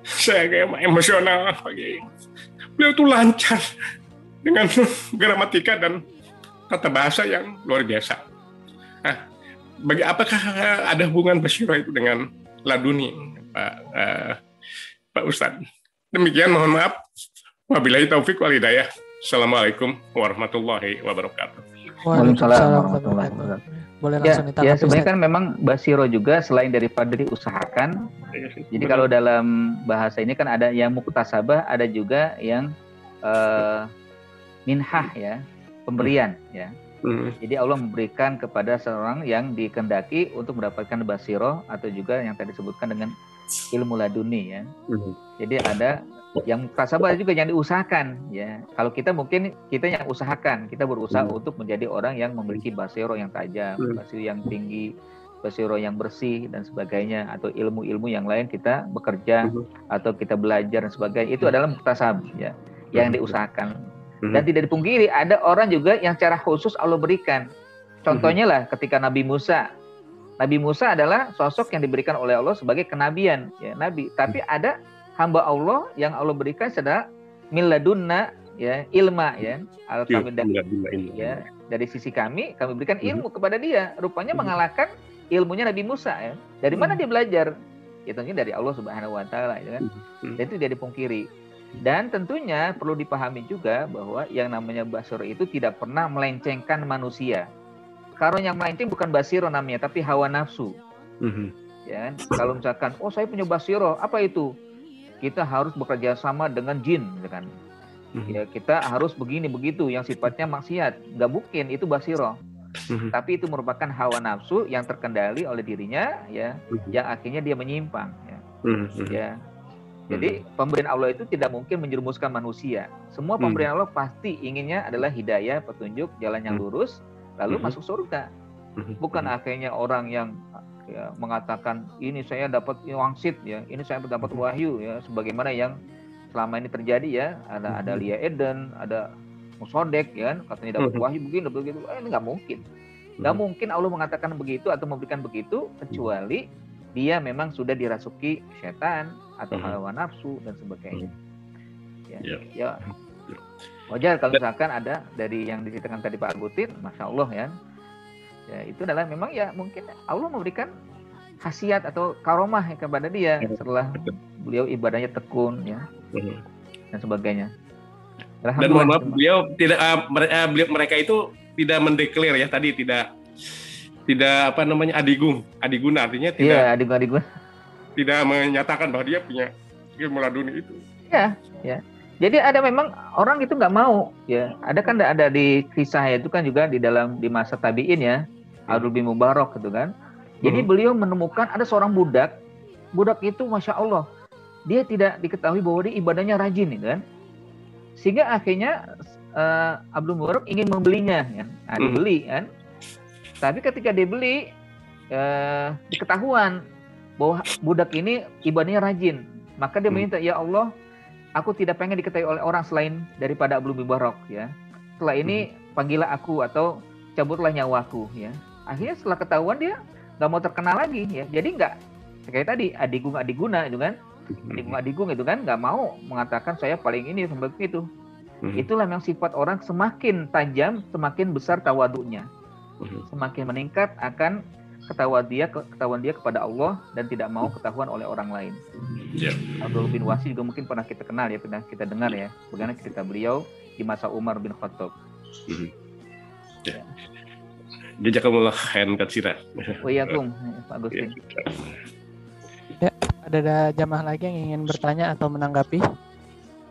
saya kayak emosional. Beliau itu lancar dengan gramatika dan tata bahasa yang luar biasa. Nah, apakah ada hubungan basiroh itu dengan laduni, Pak Ustadz? Demikian, mohon maaf. Wabillahi taufik wal hidayah. Assalamualaikum warahmatullahi wabarakatuh. Waalaikumsalam warahmatullahi wabarakatuh. Boleh Ya, langsung ya ditanggapi sebenarnya Ustaz. kan memang basiro juga selain daripada diusahakan. Jadi kalau dalam bahasa ini kan ada yang muktasabah, ada juga yang minhah ya, pemberian ya. Jadi Allah memberikan kepada seorang yang dikehendaki untuk mendapatkan basiro atau juga yang tadi disebutkan dengan ilmu laduni ya. Jadi ada yang muktasabah juga yang diusahakan ya. Kalau kita mungkin kita yang usahakan, kita berusaha untuk menjadi orang yang memiliki basiro yang tajam, basiro yang tinggi, basiro yang bersih dan sebagainya, atau ilmu-ilmu yang lain kita bekerja atau kita belajar dan sebagainya. Itu adalah muktasab ya, yang diusahakan. Dan tidak dipungkiri ada orang juga yang secara khusus Allah berikan. Contohnya lah ketika Nabi Musa. Nabi Musa adalah sosok yang diberikan oleh Allah sebagai kenabian ya, nabi. Tapi ada hamba Allah yang Allah berikan secara min ladunna ya, ilma ya, ya, dari sisi kami berikan ilmu kepada dia, rupanya mengalahkan ilmunya Nabi Musa ya. Dari mana dia belajar? Ya tentunya dari Allah Subhanahu wa taala ya kan. Dan itu tidak dipungkiri. Dan tentunya perlu dipahami juga bahwa yang namanya basiro itu tidak pernah melencengkan manusia. Karena yang melenceng bukan basiro namanya, tapi hawa nafsu. Ya kan? Kalau misalkan, oh saya punya basiro, apa itu? Kita harus bekerja sama dengan jin, kan? Ya kita harus begini begitu, yang sifatnya maksiat, nggak mungkin itu basiro. Tapi itu merupakan hawa nafsu yang terkendali oleh dirinya, ya, yang akhirnya dia menyimpang. Ya. Jadi pemberian Allah itu tidak mungkin menjerumuskan manusia. Semua pemberian Allah pasti inginnya adalah hidayah, petunjuk, jalan yang lurus, lalu masuk surga. Bukan akhirnya orang yang ya, mengatakan ini saya dapat wangsit ya, ini saya dapat wahyu ya, sebagaimana yang selama ini terjadi ya, ada Lia Eden, ada Musodek ya kan, katanya dapat wahyu begini, dapat begitu. Ini nggak mungkin. Nggak mungkin Allah mengatakan begitu atau memberikan begitu kecuali dia memang sudah dirasuki setan atau hawa nafsu dan sebagainya. Ya. Wajar kalau misalkan ada dari yang diceritakan tadi Pak Agutin, Masya Allah ya. Ya, itu adalah memang ya mungkin Allah memberikan khasiat atau karomah ya kepada dia setelah beliau ibadahnya tekun ya dan sebagainya. Dan mohon maaf beliau tidak mereka itu tidak mendeklar ya tadi tidak apa namanya adiguna artinya tidak. Iya, adiguna. Tidak menyatakan bahwa dia punya ilmu laduni itu. Ya. Jadi ada memang orang itu nggak mau ya. Ada di kisah itu kan juga di masa tabiin ya. Abdul bin Mubarak gitu kan. Jadi beliau menemukan ada seorang budak itu Masya Allah, dia tidak diketahui bahwa dia ibadahnya rajin gitu kan. Sehingga akhirnya Abdul Mubarak ingin membelinya kan. Dibeli kan. Tapi ketika dibeli diketahuan bahwa budak ini ibadahnya rajin. Maka dia minta, ya Allah, aku tidak pengen diketahui oleh orang selain daripada Abdul bin Mubarak ya. Setelah ini panggillah aku atau cabutlah nyawaku ya. Akhirnya setelah ketahuan dia nggak mau terkenal lagi ya. Jadi nggak kayak tadi adiguna itu kan, adigung itu kan nggak mau mengatakan saya paling ini seperti itu. Itulah memang sifat orang semakin tajam, semakin besar tawadunya, semakin meningkat akan ketahuan dia kepada Allah dan tidak mau ketahuan oleh orang lain. Abdul bin Wasi juga mungkin pernah kita kenal ya, pernah kita dengar ya, bagaimana cerita beliau di masa Umar bin Khattab. Jazakumullah khairan katsiran. Waalaikumsalam Pak Agustin. Ya, ada jamaah lagi yang ingin bertanya atau menanggapi?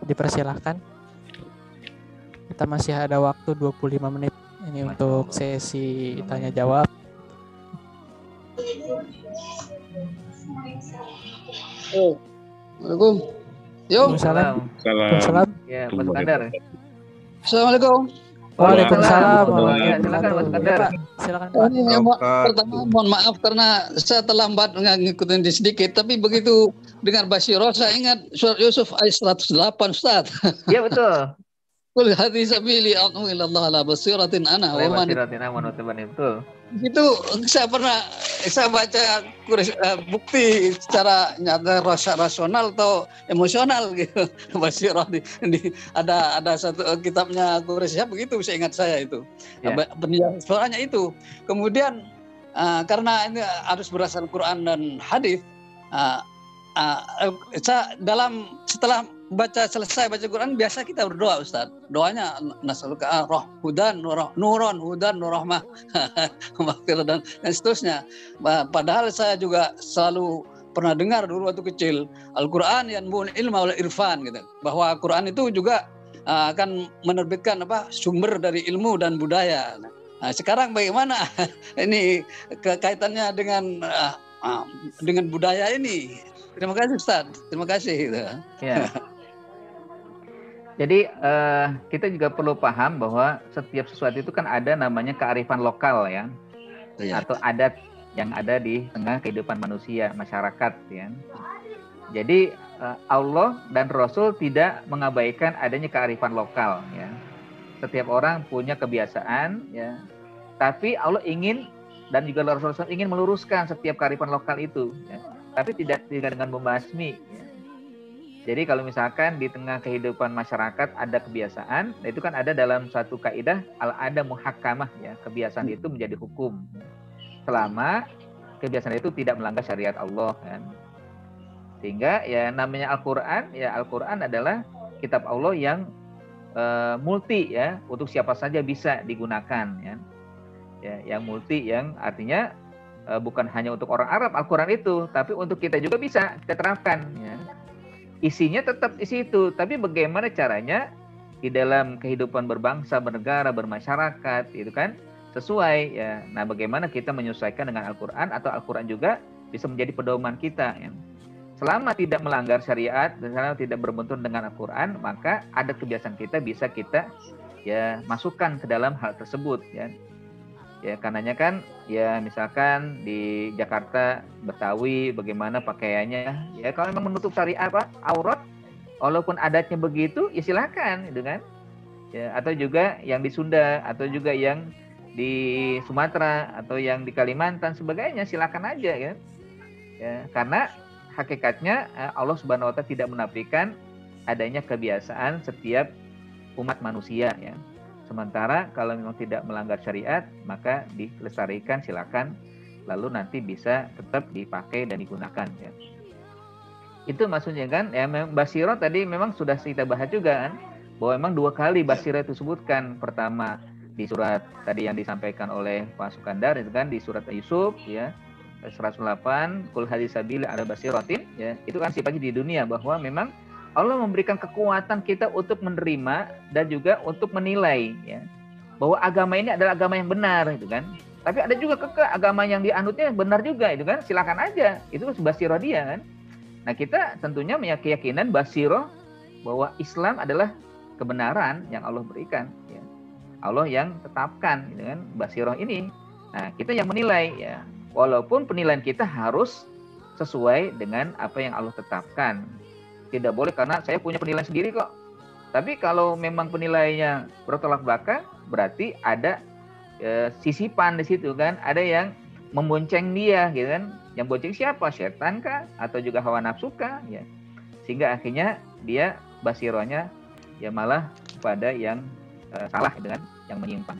Dipersilahkan. Kita masih ada waktu 25 menit ini untuk sesi tanya jawab. Assalamualaikum. Waalaikumsalam. Ya, Mas Kadar. Assalamualaikum. Waalaikumsalam. Silakan Mas Kadar. Silakan Pak. Pertama mohon maaf karena saya terlambat ngikutin di sedikit, tapi begitu dengar Basyiro saya ingat surat Yusuf ayat 108 Ustaz. Iya betul. Qul hadhihi sabili ad'u ila Allah ala basiratin ana wa man betul. Itu saya baca bukti secara nyata rasional atau emosional gitu. Basyirah ada satu kitabnya Quraisy begitu saya ingat saya itu. Penjelasan soalnya itu. Kemudian karena ini harus berdasarkan Quran dan hadis, setelah selesai baca Quran biasa kita berdoa, Ustaz. Doanya nasaluka hudan nuron hudan nurrahmah dan seterusnya. Padahal saya juga selalu pernah dengar dulu waktu kecil, Al-Qur'an yanbun ilma wal irfan gitu. Bahwa Quran itu juga akan menerbitkan sumber dari ilmu dan budaya. Nah, sekarang bagaimana ini kaitannya dengan budaya ini? Terima kasih, Ustaz. Terima kasih gitu. Ya. Jadi kita juga perlu paham bahwa setiap sesuatu itu kan ada namanya kearifan lokal ya, atau adat yang ada di tengah kehidupan manusia, masyarakat ya. Jadi Allah dan Rasul tidak mengabaikan adanya kearifan lokal ya. Setiap orang punya kebiasaan ya, tapi Allah ingin dan juga Rasul ingin meluruskan setiap kearifan lokal itu ya. Tapi tidak dengan membasmi ya. Jadi kalau misalkan di tengah kehidupan masyarakat ada kebiasaan, itu kan ada dalam satu kaidah al-ada muhakkamah ya, kebiasaan itu menjadi hukum. Selama kebiasaan itu tidak melanggar syariat Allah kan. Sehingga ya namanya Al-Qur'an, ya Al-Qur'an adalah kitab Allah yang multi ya, untuk siapa saja bisa digunakan ya. Ya, yang multi yang artinya bukan hanya untuk orang Arab Al-Qur'an itu, tapi untuk kita juga bisa kita terapkan ya. Isinya tetap isi itu, tapi bagaimana caranya di dalam kehidupan berbangsa, bernegara, bermasyarakat, itu kan sesuai ya. Nah, bagaimana kita menyesuaikan dengan Al-Qur'an atau Al-Qur'an juga bisa menjadi pedoman kita ya. Selama tidak melanggar syariat dan selama tidak berbenturan dengan Al-Qur'an, maka adat kebiasaan kita bisa kita ya masukkan ke dalam hal tersebut ya. Ya, karenanya kan ya misalkan di Jakarta Betawi bagaimana pakaiannya ya, kalau memang menutup syariat aurat walaupun adatnya begitu ya silakan gitu kan ya. Atau juga yang di Sunda atau juga yang di Sumatera atau yang di Kalimantan sebagainya silakan aja kan ya, karena hakikatnya Allah Subhanahu wa taala tidak menafikan adanya kebiasaan setiap umat manusia ya. Sementara kalau memang tidak melanggar syariat, maka dilestarikan silakan, lalu nanti bisa tetap dipakai dan digunakan ya. Itu maksudnya kan ya. Basiro tadi memang sudah kita bahas juga kan, bahwa memang 2 kali basiro itu disebutkan. Pertama di surat tadi yang disampaikan oleh Pak Sukandar itu kan di surat Yusuf ya 108, kul hadisabila ada basirotin ya. Itu kan sifatnya di dunia, bahwa memang Allah memberikan kekuatan kita untuk menerima dan juga untuk menilai ya, bahwa agama ini adalah agama yang benar itu kan. Tapi ada juga agama yang dianutnya benar juga itu kan, silakan aja, itu basiroh dia kan. Nah, kita tentunya punya keyakinan basiroh bahwa Islam adalah kebenaran yang Allah berikan ya. Allah yang tetapkan gitu kan basiroh ini. Nah, kita yang menilai ya, walaupun penilaian kita harus sesuai dengan apa yang Allah tetapkan. Tidak boleh karena saya punya penilaian sendiri kok. Tapi kalau memang penilaiannya bertolak belakang, berarti ada sisipan di situ kan. Ada yang membonceng dia gitu kan. Yang bonceng siapa? Setan kah? Atau juga hawa nafsu kah? Ya. Sehingga akhirnya dia basirohnya ya malah pada yang salah dengan yang menyimpang.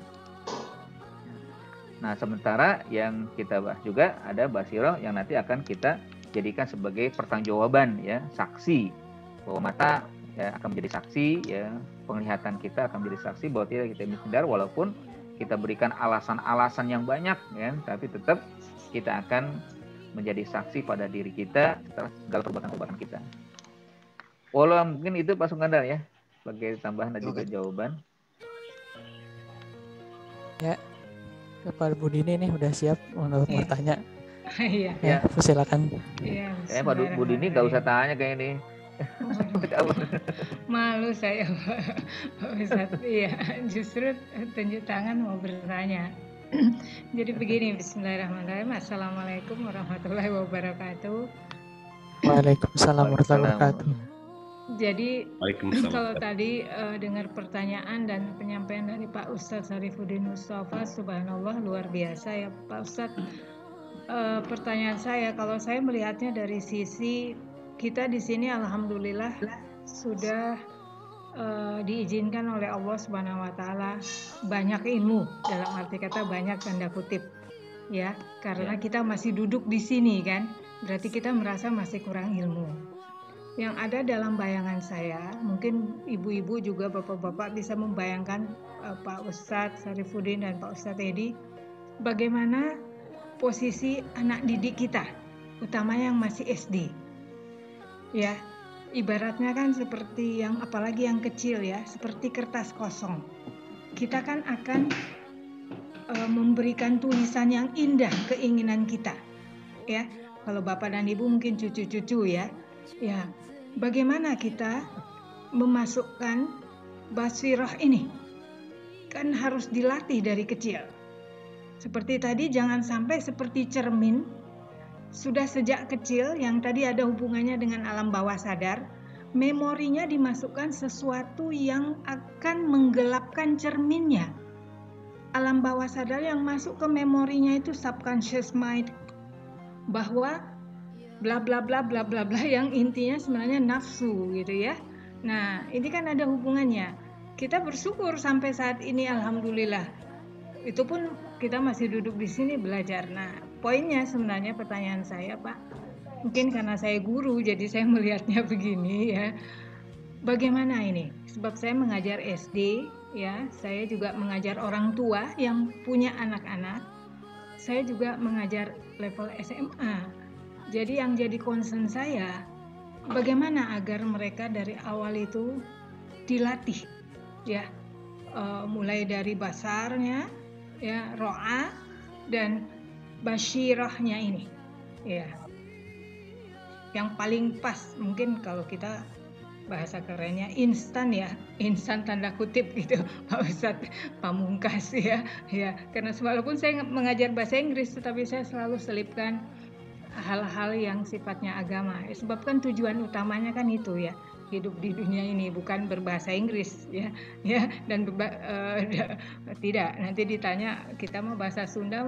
Nah, sementara yang kita bahas juga ada basiroh yang nanti akan kita jadikan sebagai pertanggungjawaban ya, saksi, bahwa mata ya akan menjadi saksi ya, penglihatan kita akan menjadi saksi bahwa tidak kita menghindar walaupun kita berikan alasan-alasan yang banyak ya, tapi tetap kita akan menjadi saksi pada diri kita setelah segala perbuatan-perbuatan kita. Walau mungkin itu Pak Sukandar ya sebagai tambahan dan juga jawaban. Ya, Pak Bu Dini nih udah siap untuk bertanya. Iya. Ya, silakan. Iya. Pak Bu Dini nggak usah tanya kayak ini. Malu saya Pak Ustadz. Iya, justru tunjuk tangan mau bertanya. Jadi begini, bismillahirrahmanirrahim. Assalamualaikum warahmatullahi wabarakatuh. Waalaikumsalam warahmatullahi wabarakatuh. Jadi kalau tadi dengar pertanyaan dan penyampaian dari Pak Ustadz Sarifuddin Mustafa, subhanallah luar biasa ya Pak Ustadz. Pertanyaan saya, kalau saya melihatnya dari sisi kita di sini, alhamdulillah sudah diizinkan oleh Allah Subhanahu Wa Taala banyak ilmu, dalam arti kata banyak tanda kutip, ya, karena kita masih duduk di sini kan, berarti kita merasa masih kurang ilmu. yang ada dalam bayangan saya, mungkin ibu-ibu juga bapak-bapak bisa membayangkan Pak Ustadz Sarifuddin dan Pak Ustadz Edi, bagaimana posisi anak didik kita, utamanya yang masih SD. Ya, ibaratnya kan seperti yang, apalagi yang kecil ya, seperti kertas kosong. Kita kan akan memberikan tulisan yang indah keinginan kita, ya. Kalau bapak dan ibu mungkin cucu-cucu ya, ya. Bagaimana kita memasukkan basirah ini? Kan harus dilatih dari kecil. Seperti tadi, jangan sampai seperti cermin, sudah sejak kecil yang tadi ada hubungannya dengan alam bawah sadar, memorinya dimasukkan sesuatu yang akan menggelapkan cerminnya. Alam bawah sadar yang masuk ke memorinya itu subconscious mind, bahwa bla bla bla bla bla bla yang intinya sebenarnya nafsu gitu ya. Nah, ini kan ada hubungannya. Kita bersyukur sampai saat ini, alhamdulillah. Itu pun kita masih duduk di sini belajar. Nah, poinnya sebenarnya pertanyaan saya, Pak, mungkin karena saya guru jadi saya melihatnya begini ya. Bagaimana ini? Sebab saya mengajar SD ya, saya juga mengajar orang tua yang punya anak-anak. Saya juga mengajar level SMA. Jadi yang jadi concern saya, bagaimana agar mereka dari awal itu dilatih ya, mulai dari basarnya ya, ro'a dan basyirahnya ini ya. Yang paling pas mungkin kalau kita bahasa kerennya instan ya, instan tanda kutip gitu Pak Ustadz Pamungkas ya, ya. Karena walaupun saya mengajar bahasa Inggris, tetapi saya selalu selipkan hal-hal yang sifatnya agama. Sebab kan tujuan utamanya kan itu ya, hidup di dunia ini bukan berbahasa Inggris ya, ya. Dan tidak, nanti ditanya kita mau bahasa Sunda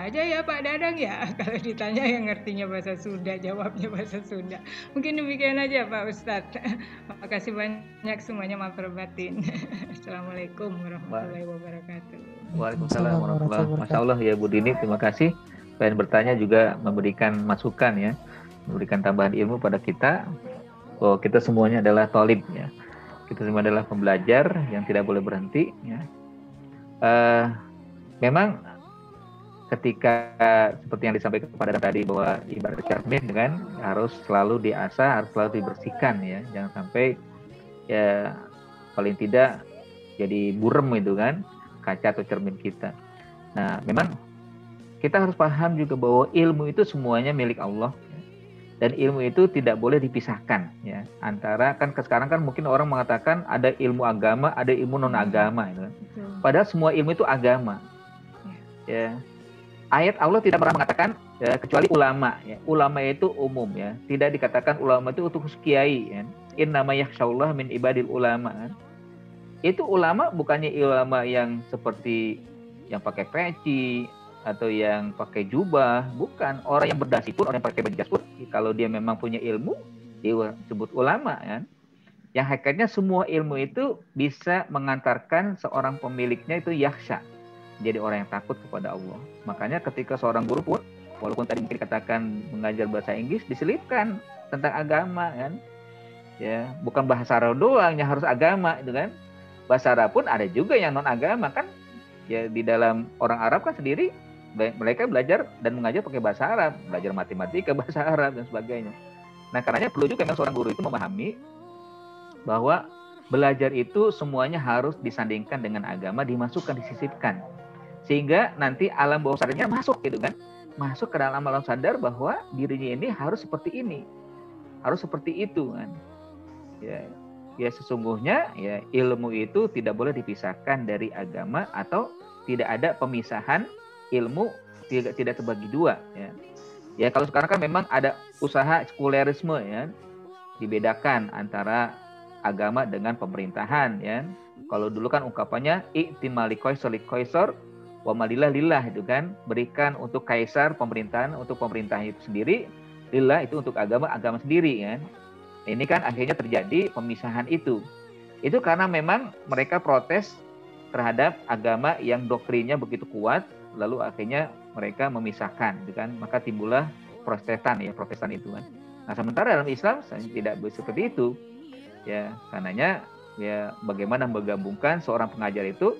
aja ya Pak Dadang ya. Kalau ditanya yang ngertinya bahasa Sunda, jawabnya bahasa Sunda. Mungkin demikian aja Pak Ustadz. Terima kasih banyak semuanya, maaf batin. Assalamualaikum warahmatullahi wabarakatuh. Waalaikumsalam warahmatullahi wabarakatuh. Masya Allah ya Bu Dini, terima kasih. Selain bertanya juga memberikan masukan ya, memberikan tambahan ilmu pada kita. Oh, kita semuanya adalah thalib ya. Kita semua adalah pembelajar yang tidak boleh berhenti ya. Memang ketika seperti yang disampaikan kepada tadi bahwa ibarat cermin kan harus selalu diasah, harus selalu dibersihkan ya. Jangan sampai ya paling tidak jadi burem itu kan kaca atau cermin kita. Nah, memang kita harus paham juga bahwa ilmu itu semuanya milik Allah. Dan ilmu itu tidak boleh dipisahkan ya. Antara kan sekarang kan mungkin orang mengatakan ada ilmu agama, ada ilmu non agama gitu. Padahal semua ilmu itu agama. Ya. Ayat Allah tidak pernah mengatakan ya, kecuali ulama ya. Ulama itu umum ya. Tidak dikatakan ulama itu untuk kiai ya. Innama yakhsyallah min ibadil ulama kan. Itu ulama bukannya ulama yang seperti yang pakai peci atau yang pakai jubah, bukan. Orang yang berdasi pun, orang yang pakai baju jas pun, kalau dia memang punya ilmu, dia disebut ulama kan. Yang hakikatnya semua ilmu itu bisa mengantarkan seorang pemiliknya itu yakhsha, jadi orang yang takut kepada Allah. Makanya ketika seorang guru pun, walaupun tadi mungkin dikatakan mengajar bahasa Inggris, diselipkan tentang agama kan. Ya, bukan bahasa Arab doang yang harus agama itu kan. Bahasa Arab pun ada juga yang non agama kan. Ya, di dalam orang Arab kan sendiri mereka belajar dan mengajar pakai bahasa Arab, belajar matematika bahasa Arab dan sebagainya. Nah, karenanya perlu juga memang seorang guru itu memahami bahwa belajar itu semuanya harus disandingkan dengan agama, dimasukkan, disisipkan. Sehingga nanti alam bawah sadarnya masuk gitu kan. Masuk ke dalam alam sadar bahwa dirinya ini harus seperti ini. Harus seperti itu kan. Ya sesungguhnya ya ilmu itu tidak boleh dipisahkan dari agama atau tidak ada pemisahan ilmu, tidak terbagi dua ya. Ya kalau sekarang kan memang ada usaha sekulerisme ya, dibedakan antara agama dengan pemerintahan ya. Kalau dulu kan ungkapannya i'timali qaisar qaisar wa malillah lillah itu kan, berikan untuk kaisar pemerintahan, untuk pemerintahan itu sendiri, lillah itu untuk agama sendiri kan. Ini kan akhirnya terjadi pemisahan itu. Itu karena memang mereka protes terhadap agama yang doktrinnya begitu kuat, lalu akhirnya mereka memisahkan, gitu kan? Maka timbullah Protestan itu kan. Nah, sementara dalam Islam tidak seperti itu. Ya, karenanya ya bagaimana menggabungkan seorang pengajar itu.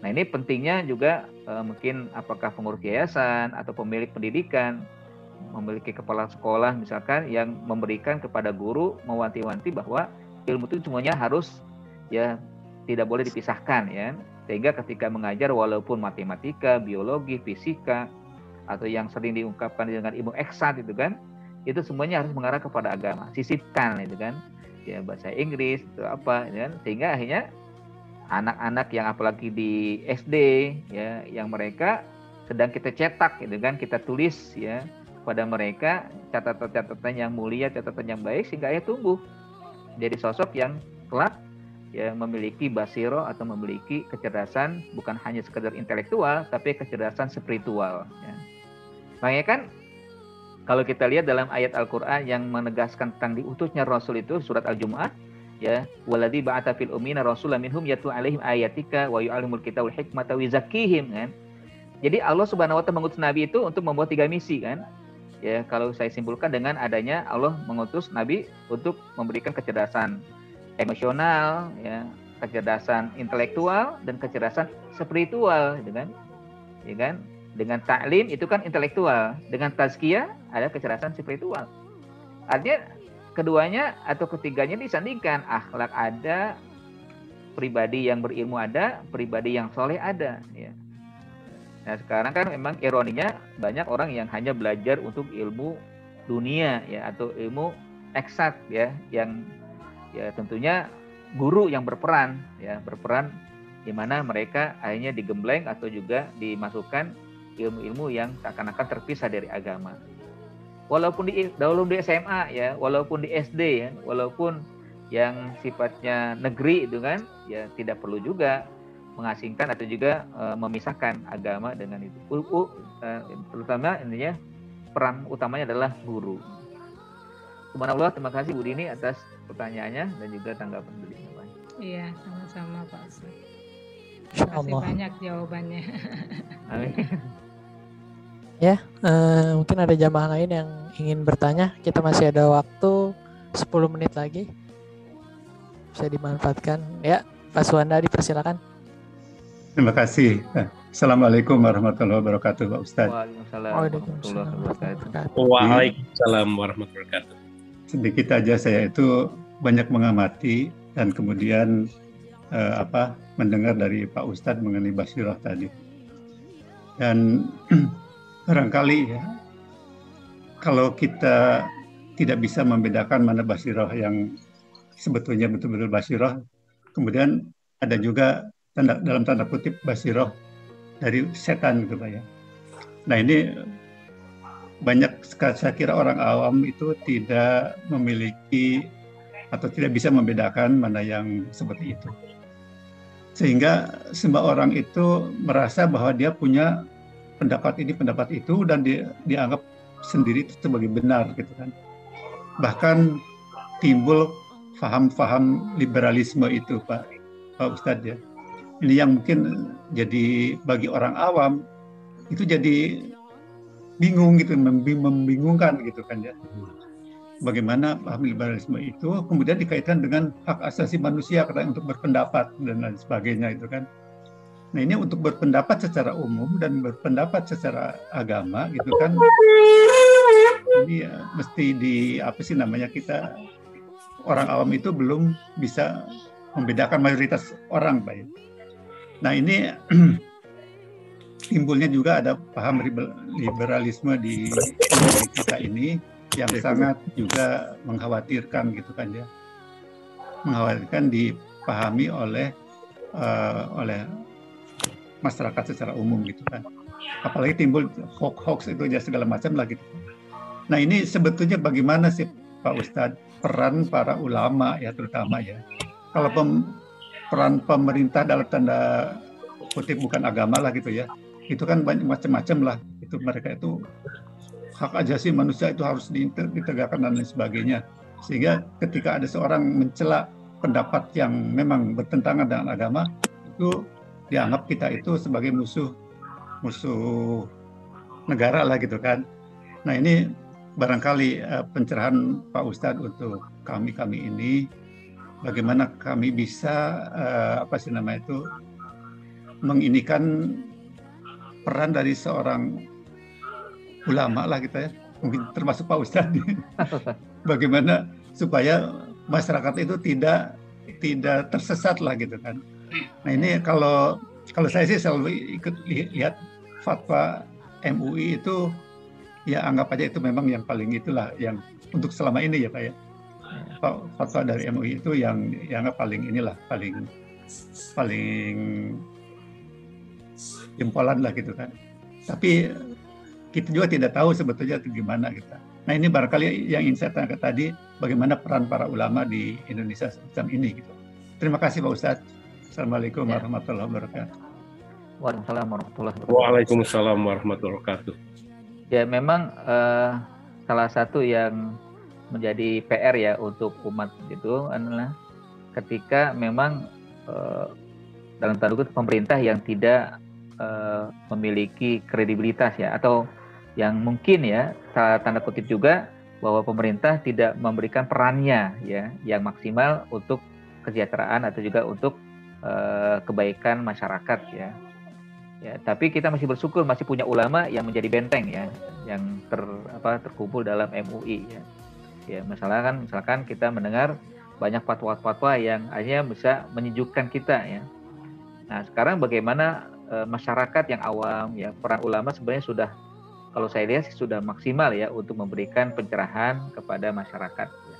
Nah, ini pentingnya juga mungkin apakah pengurus yayasan atau pemilik pendidikan memiliki kepala sekolah misalkan yang memberikan kepada guru mewanti-wanti bahwa ilmu itu semuanya harus ya tidak boleh dipisahkan ya. Sehingga ketika mengajar walaupun matematika, biologi, fisika atau yang sering diungkapkan dengan ilmu eksat itu kan, itu semuanya harus mengarah kepada agama. Sisipkan itu kan. Ya bahasa Inggris itu apa ya, sehingga akhirnya anak-anak yang apalagi di SD ya yang mereka sedang kita cetak gitu kan, kita tulis ya pada mereka catatan-catatan yang mulia, catatan yang baik sehingga ia tumbuh jadi sosok yang kelak ya memiliki basiro atau memiliki kecerdasan bukan hanya sekedar intelektual tapi kecerdasan spiritual ya. Makanya kan kalau kita lihat dalam ayat Al-Qur'an yang menegaskan tentang diutusnya Rasul itu surat Al-Jumu'ah ya, waladzi ba'atsa fil ummiyina rasulan minhum yatlu 'alaihim ayatika wa yu'allimul kitaba wal hikmata wa yuzakkihim kan. Jadi Allah Subhanahu wa taala mengutus nabi itu untuk membawa 3 misi kan. Ya, kalau saya simpulkan dengan adanya Allah mengutus nabi untuk memberikan kecerdasan emosional ya, kecerdasan intelektual dan kecerdasan spiritual gitu kan. Ya kan? Dengan ta'lim itu kan intelektual, dengan tazkiyah ada kecerdasan spiritual. Artinya keduanya atau ketiganya disandingkan, akhlak ada, pribadi yang berilmu ada, pribadi yang soleh ada ya. Nah sekarang kan memang ironinya banyak orang yang hanya belajar untuk ilmu dunia ya atau ilmu eksat ya, yang ya tentunya guru yang berperan di mana mereka akhirnya digembleng atau juga dimasukkan ilmu-ilmu yang seakan-akan terpisah dari agama. Walaupun di SMA ya, walaupun di SD ya, walaupun yang sifatnya negeri itu kan ya tidak perlu juga mengasingkan atau juga memisahkan agama dengan itu. Terutama intinya peran utamanya adalah guru. Subhanallah, terima kasih Bu Dini atas pertanyaannya dan juga tanggapan beliau. Iya, sama-sama Pak Ustaz. Insya Terima kasih Allah. banyak jawabannya. Amin. Ya, mungkin ada jamaah lain yang ingin bertanya. Kita masih ada waktu 10 menit lagi. Bisa dimanfaatkan. Ya, Pak Suwanda dipersilakan. Terima kasih. Assalamualaikum warahmatullahi wabarakatuh, Pak Ustadz. Waalaikumsalam warahmatullahi wabarakatuh. Waalaikumsalam warahmatullahi wabarakatuh. Sedikit aja saya itu banyak mengamati dan kemudian mendengar dari Pak Ustadz mengenai basirah tadi. Dan barangkali ya, kalau kita tidak bisa membedakan mana basirah yang sebetulnya betul-betul basirah, kemudian ada juga dalam tanda kutip basirah dari setan gitu Pak ya. Nah ini banyak saya kira orang awam itu tidak memiliki atau tidak bisa membedakan mana yang seperti itu. Sehingga semua orang itu merasa bahwa dia punya pendapat ini, pendapat itu, dan dianggap sendiri itu sebagai benar gitu kan. Bahkan timbul faham-faham liberalisme itu Pak Ustadz ya. Ini yang mungkin jadi bagi orang awam itu jadi bingung gitu, membingungkan gitu kan ya. Bagaimana paham liberalisme itu kemudian dikaitkan dengan hak asasi manusia katanya untuk berpendapat dan lain sebagainya itu kan. Nah ini untuk berpendapat secara umum dan berpendapat secara agama gitu kan. Ini ya, mesti kita orang awam itu belum bisa membedakan mayoritas orang Pak ya. Nah ini timbulnya juga ada paham liberalisme di kita ini yang sangat juga mengkhawatirkan gitu kan ya, mengkhawatirkan dipahami oleh masyarakat secara umum gitu kan. Apalagi timbul hoax itu aja segala macam lah gitu. Nah ini sebetulnya bagaimana sih Pak Ustadz peran para ulama ya terutama ya. Kalau peran pemerintah dalam tanda kutip bukan agama lah gitu ya, itu kan banyak macam-macam lah, itu mereka itu hak asasi manusia itu harus ditegakkan dan lain sebagainya, sehingga ketika ada seorang mencela pendapat yang memang bertentangan dengan agama itu dianggap kita itu sebagai musuh negara lah gitu kan. Nah ini barangkali pencerahan Pak Ustadz untuk kami ini, bagaimana kami bisa menginikan peran dari seorang ulama lah kita ya, mungkin termasuk Pak Ustadz. Bagaimana supaya masyarakat itu tidak tersesat lah gitu kan. Nah ini kalau saya sih selalu ikut lihat fatwa MUI itu, ya anggap aja itu memang yang paling itulah yang untuk selama ini ya Pak ya. Fatwa dari MUI itu yang paling jempolan lah gitu kan. Tapi kita juga tidak tahu sebetulnya itu gimana kita. Nah ini barangkali yang ingin saya tanyakan tadi, bagaimana peran para ulama di Indonesia semacam ini gitu. Terima kasih Pak Ustadz. Assalamualaikum warahmatullahi wabarakatuh. Waalaikumsalam warahmatullahi wabarakatuh. Ya memang salah satu yang menjadi PR ya untuk umat itu adalah ketika memang dalam tanda kutip pemerintah yang tidak memiliki kredibilitas ya, atau yang mungkin ya tanda kutip juga bahwa pemerintah tidak memberikan perannya ya yang maksimal untuk kesejahteraan atau juga untuk kebaikan masyarakat ya. Ya, tapi kita masih bersyukur masih punya ulama yang menjadi benteng ya, yang terkumpul dalam MUI ya. Ya, misalkan kita mendengar banyak fatwa-fatwa yang hanya bisa menyejukkan kita ya. Nah, sekarang bagaimana masyarakat yang awam ya, peran ulama sebenarnya sudah, kalau saya lihat sudah maksimal ya untuk memberikan pencerahan kepada masyarakat. Ya.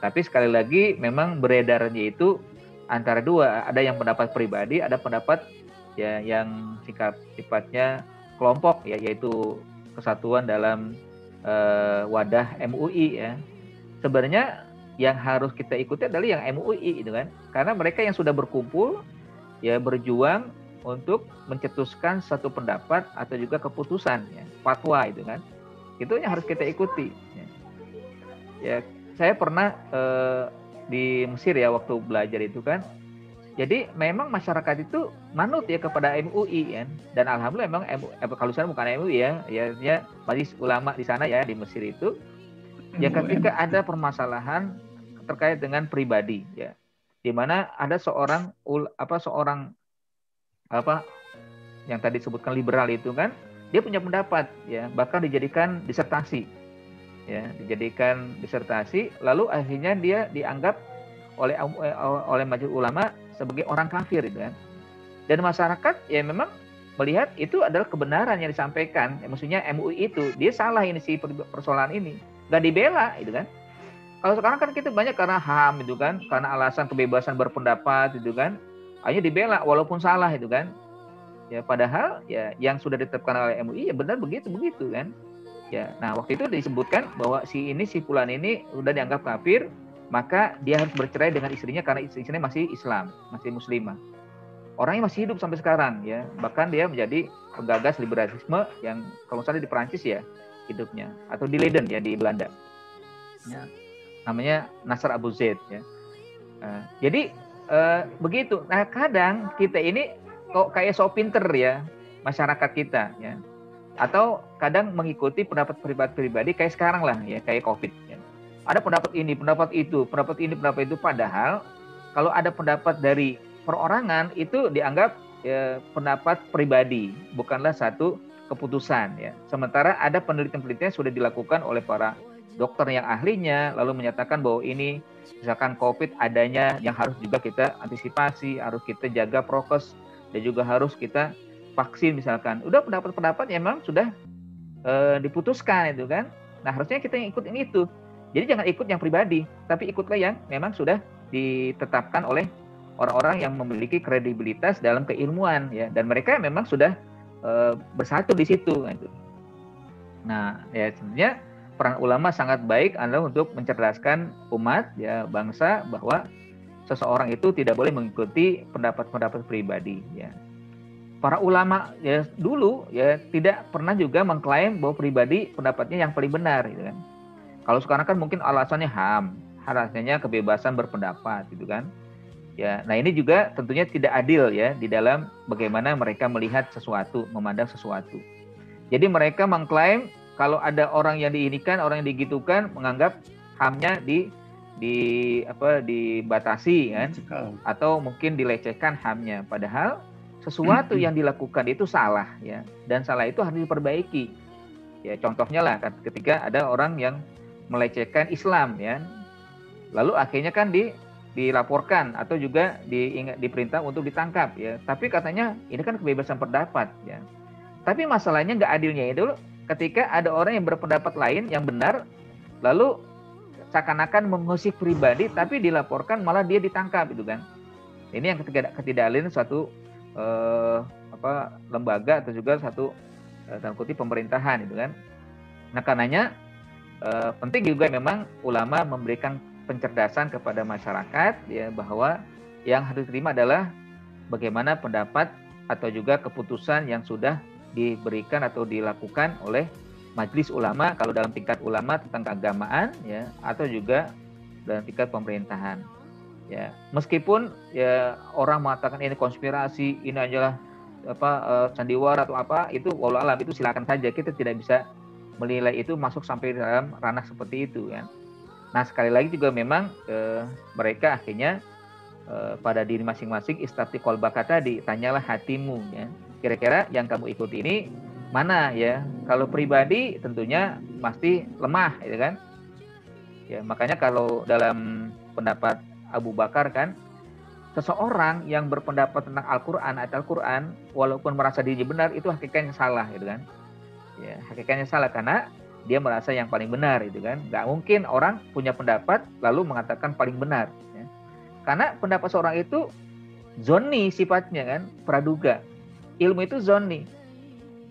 Tapi sekali lagi memang beredarannya itu antara dua, ada yang pendapat pribadi, ada pendapat ya yang sifatnya kelompok ya, yaitu kesatuan dalam wadah MUI ya. Sebenarnya yang harus kita ikuti adalah yang MUI itu kan, karena mereka yang sudah berkumpul ya berjuang untuk mencetuskan satu pendapat atau juga keputusan ya, fatwa itu kan, itu yang harus kita ikuti ya. Ya saya pernah di Mesir ya waktu belajar itu kan, jadi memang masyarakat itu manut ya kepada MUI kan, dan alhamdulillah memang kalau sana bukan MUI ya majelis ulama di sana ya di Mesir itu ya, ketika ada permasalahan terkait dengan pribadi ya, di mana ada seorang yang tadi disebutkan liberal itu kan, dia punya pendapat ya, bahkan dijadikan disertasi lalu akhirnya dia dianggap oleh majelis ulama sebagai orang kafir gitu kan. Dan masyarakat ya memang melihat itu adalah kebenaran yang disampaikan ya, maksudnya MUI itu dia salah ini si persoalan ini, nggak dibela itu kan. Kalau sekarang kan kita banyak karena HAM itu kan, karena alasan kebebasan berpendapat itu kan, hanya dibela walaupun salah itu kan. Ya padahal ya yang sudah ditetapkan oleh MUI ya benar begitu kan. Ya, nah waktu itu disebutkan bahwa si fulan ini sudah dianggap kafir, maka dia harus bercerai dengan istrinya karena istrinya masih Islam, masih muslimah. Orangnya masih hidup sampai sekarang ya. Bahkan dia menjadi penggagas liberalisme yang kalau salah di Perancis ya hidupnya, atau di Leiden ya di Belanda. Ya. Namanya Nasr Abu Zaid ya. Jadi begitu. Nah, kadang kita ini kok kayak so pinter ya masyarakat kita ya. Atau kadang mengikuti pendapat pribadi kayak sekarang lah ya, kayak Covid ya. Ada pendapat ini, pendapat itu, pendapat ini, pendapat itu, padahal kalau ada pendapat dari perorangan itu dianggap ya, pendapat pribadi, bukanlah satu keputusan ya. Sementara ada penelitian-penelitian sudah dilakukan oleh para dokter yang ahlinya, lalu menyatakan bahwa ini misalkan COVID adanya yang harus juga kita antisipasi, harus kita jaga prokes, dan juga harus kita vaksin misalkan. Udah pendapat-pendapat yang memang sudah diputuskan itu kan. Nah harusnya kita yang ikut yang itu. Jadi jangan ikut yang pribadi, tapi ikutlah yang memang sudah ditetapkan oleh orang-orang yang memiliki kredibilitas dalam keilmuan ya, dan mereka memang sudah bersatu di situ gitu. Nah ya sebenarnya peran ulama sangat baik adalah untuk mencerdaskan umat ya, bangsa, bahwa seseorang itu tidak boleh mengikuti pendapat-pendapat pribadi ya. Para ulama ya dulu ya tidak pernah juga mengklaim bahwa pribadi pendapatnya yang paling benar gitu kan. Kalau sekarang kan mungkin alasannya HAM, alasannya kebebasan berpendapat gitu kan. Ya, nah ini juga tentunya tidak adil ya di dalam bagaimana mereka melihat sesuatu, memandang sesuatu. Jadi mereka mengklaim kalau ada orang yang diinikan, orang yang digitukan, menganggap HAM-nya dibatasi kan, atau mungkin dilecehkan HAM-nya. Padahal sesuatu yang dilakukan itu salah ya, dan salah itu harus diperbaiki. Ya contohnya lah ketika ada orang yang melecehkan Islam ya, lalu akhirnya kan dilaporkan atau juga diperintah untuk ditangkap ya. Tapi katanya ini kan kebebasan pendapat ya. Tapi masalahnya nggak adilnya itu ketika ada orang yang berpendapat lain yang benar, lalu seakan-akan mengusik pribadi, tapi dilaporkan malah dia ditangkap itu kan. Ini yang ketidakadilan suatu lembaga atau juga satu dalam kutip pemerintahan itu kan. Nah karenanya penting juga memang ulama memberikan pencerdasan kepada masyarakat ya, bahwa yang harus diterima adalah bagaimana pendapat atau juga keputusan yang sudah diberikan atau dilakukan oleh majelis ulama kalau dalam tingkat ulama tentang keagamaan ya, atau juga dalam tingkat pemerintahan ya. Meskipun ya orang mengatakan ini konspirasi, ini adalah sandiwara atau apa, itu walau alam, itu silakan saja, kita tidak bisa menilai itu masuk sampai dalam ranah seperti itu ya. Nah sekali lagi juga memang mereka akhirnya pada diri masing-masing, istafti qalbaka tadi, tanyalah hatimu ya, kira-kira yang kamu ikuti ini mana ya. Kalau pribadi tentunya pasti lemah gitu kan ya. Makanya kalau dalam pendapat Abu Bakar kan, seseorang yang berpendapat tentang Al-Quran, ayat Al-Quran, walaupun merasa dirinya benar, itu hakikatnya salah gitu kan ya. Hakikatnya salah karena dia merasa yang paling benar itu kan. Nggak mungkin orang punya pendapat lalu mengatakan paling benar ya. Karena pendapat seorang itu zonni sifatnya kan, praduga. Ilmu itu zonni,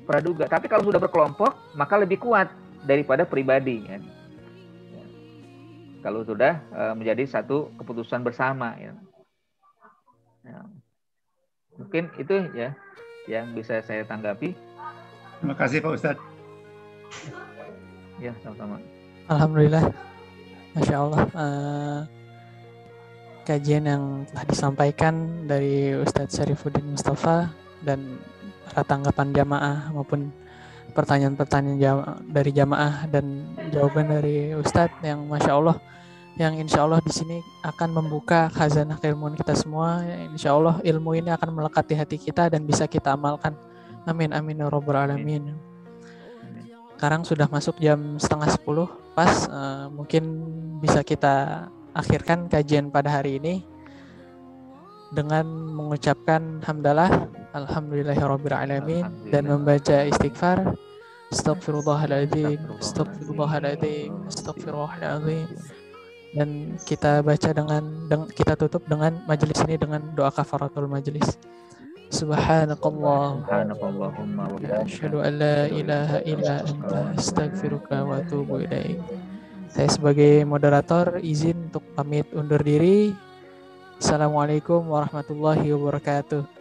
praduga. Tapi kalau sudah berkelompok maka lebih kuat daripada pribadi kan ya. Kalau sudah menjadi satu keputusan bersama ya. Ya. Mungkin itu ya yang bisa saya tanggapi. Terima kasih Pak Ustadz. Ya sama-sama. Alhamdulillah, Masya Allah. Kajian yang telah disampaikan dari Ustadz Syarifuddin Mustafa dan para tanggapan jamaah maupun pertanyaan-pertanyaan dari jamaah dan jawaban dari Ustadz yang Masya Allah, yang insya Allah di sini akan membuka khazanah keilmuan kita semua. Insya Allah ilmu ini akan melekat di hati kita dan bisa kita amalkan. Amin amin ya rabbal alamin. Sekarang sudah masuk jam 9:30 pas, mungkin bisa kita akhirkan kajian pada hari ini dengan mengucapkan hamdalah alhamdulillahirabbil alamin dan membaca istighfar astagfirullahaladzim astagfirullahaladzim astagfirullahaladzim. Dan kita baca kita tutup dengan majelis ini dengan doa kafaratul majelis. Subhanakallahumma wa bihamdika asyhadu an la ilaha illa anta astaghfiruka wa atubu ilaik. Saya sebagai moderator izin untuk pamit undur diri. Assalamualaikum warahmatullahi wabarakatuh.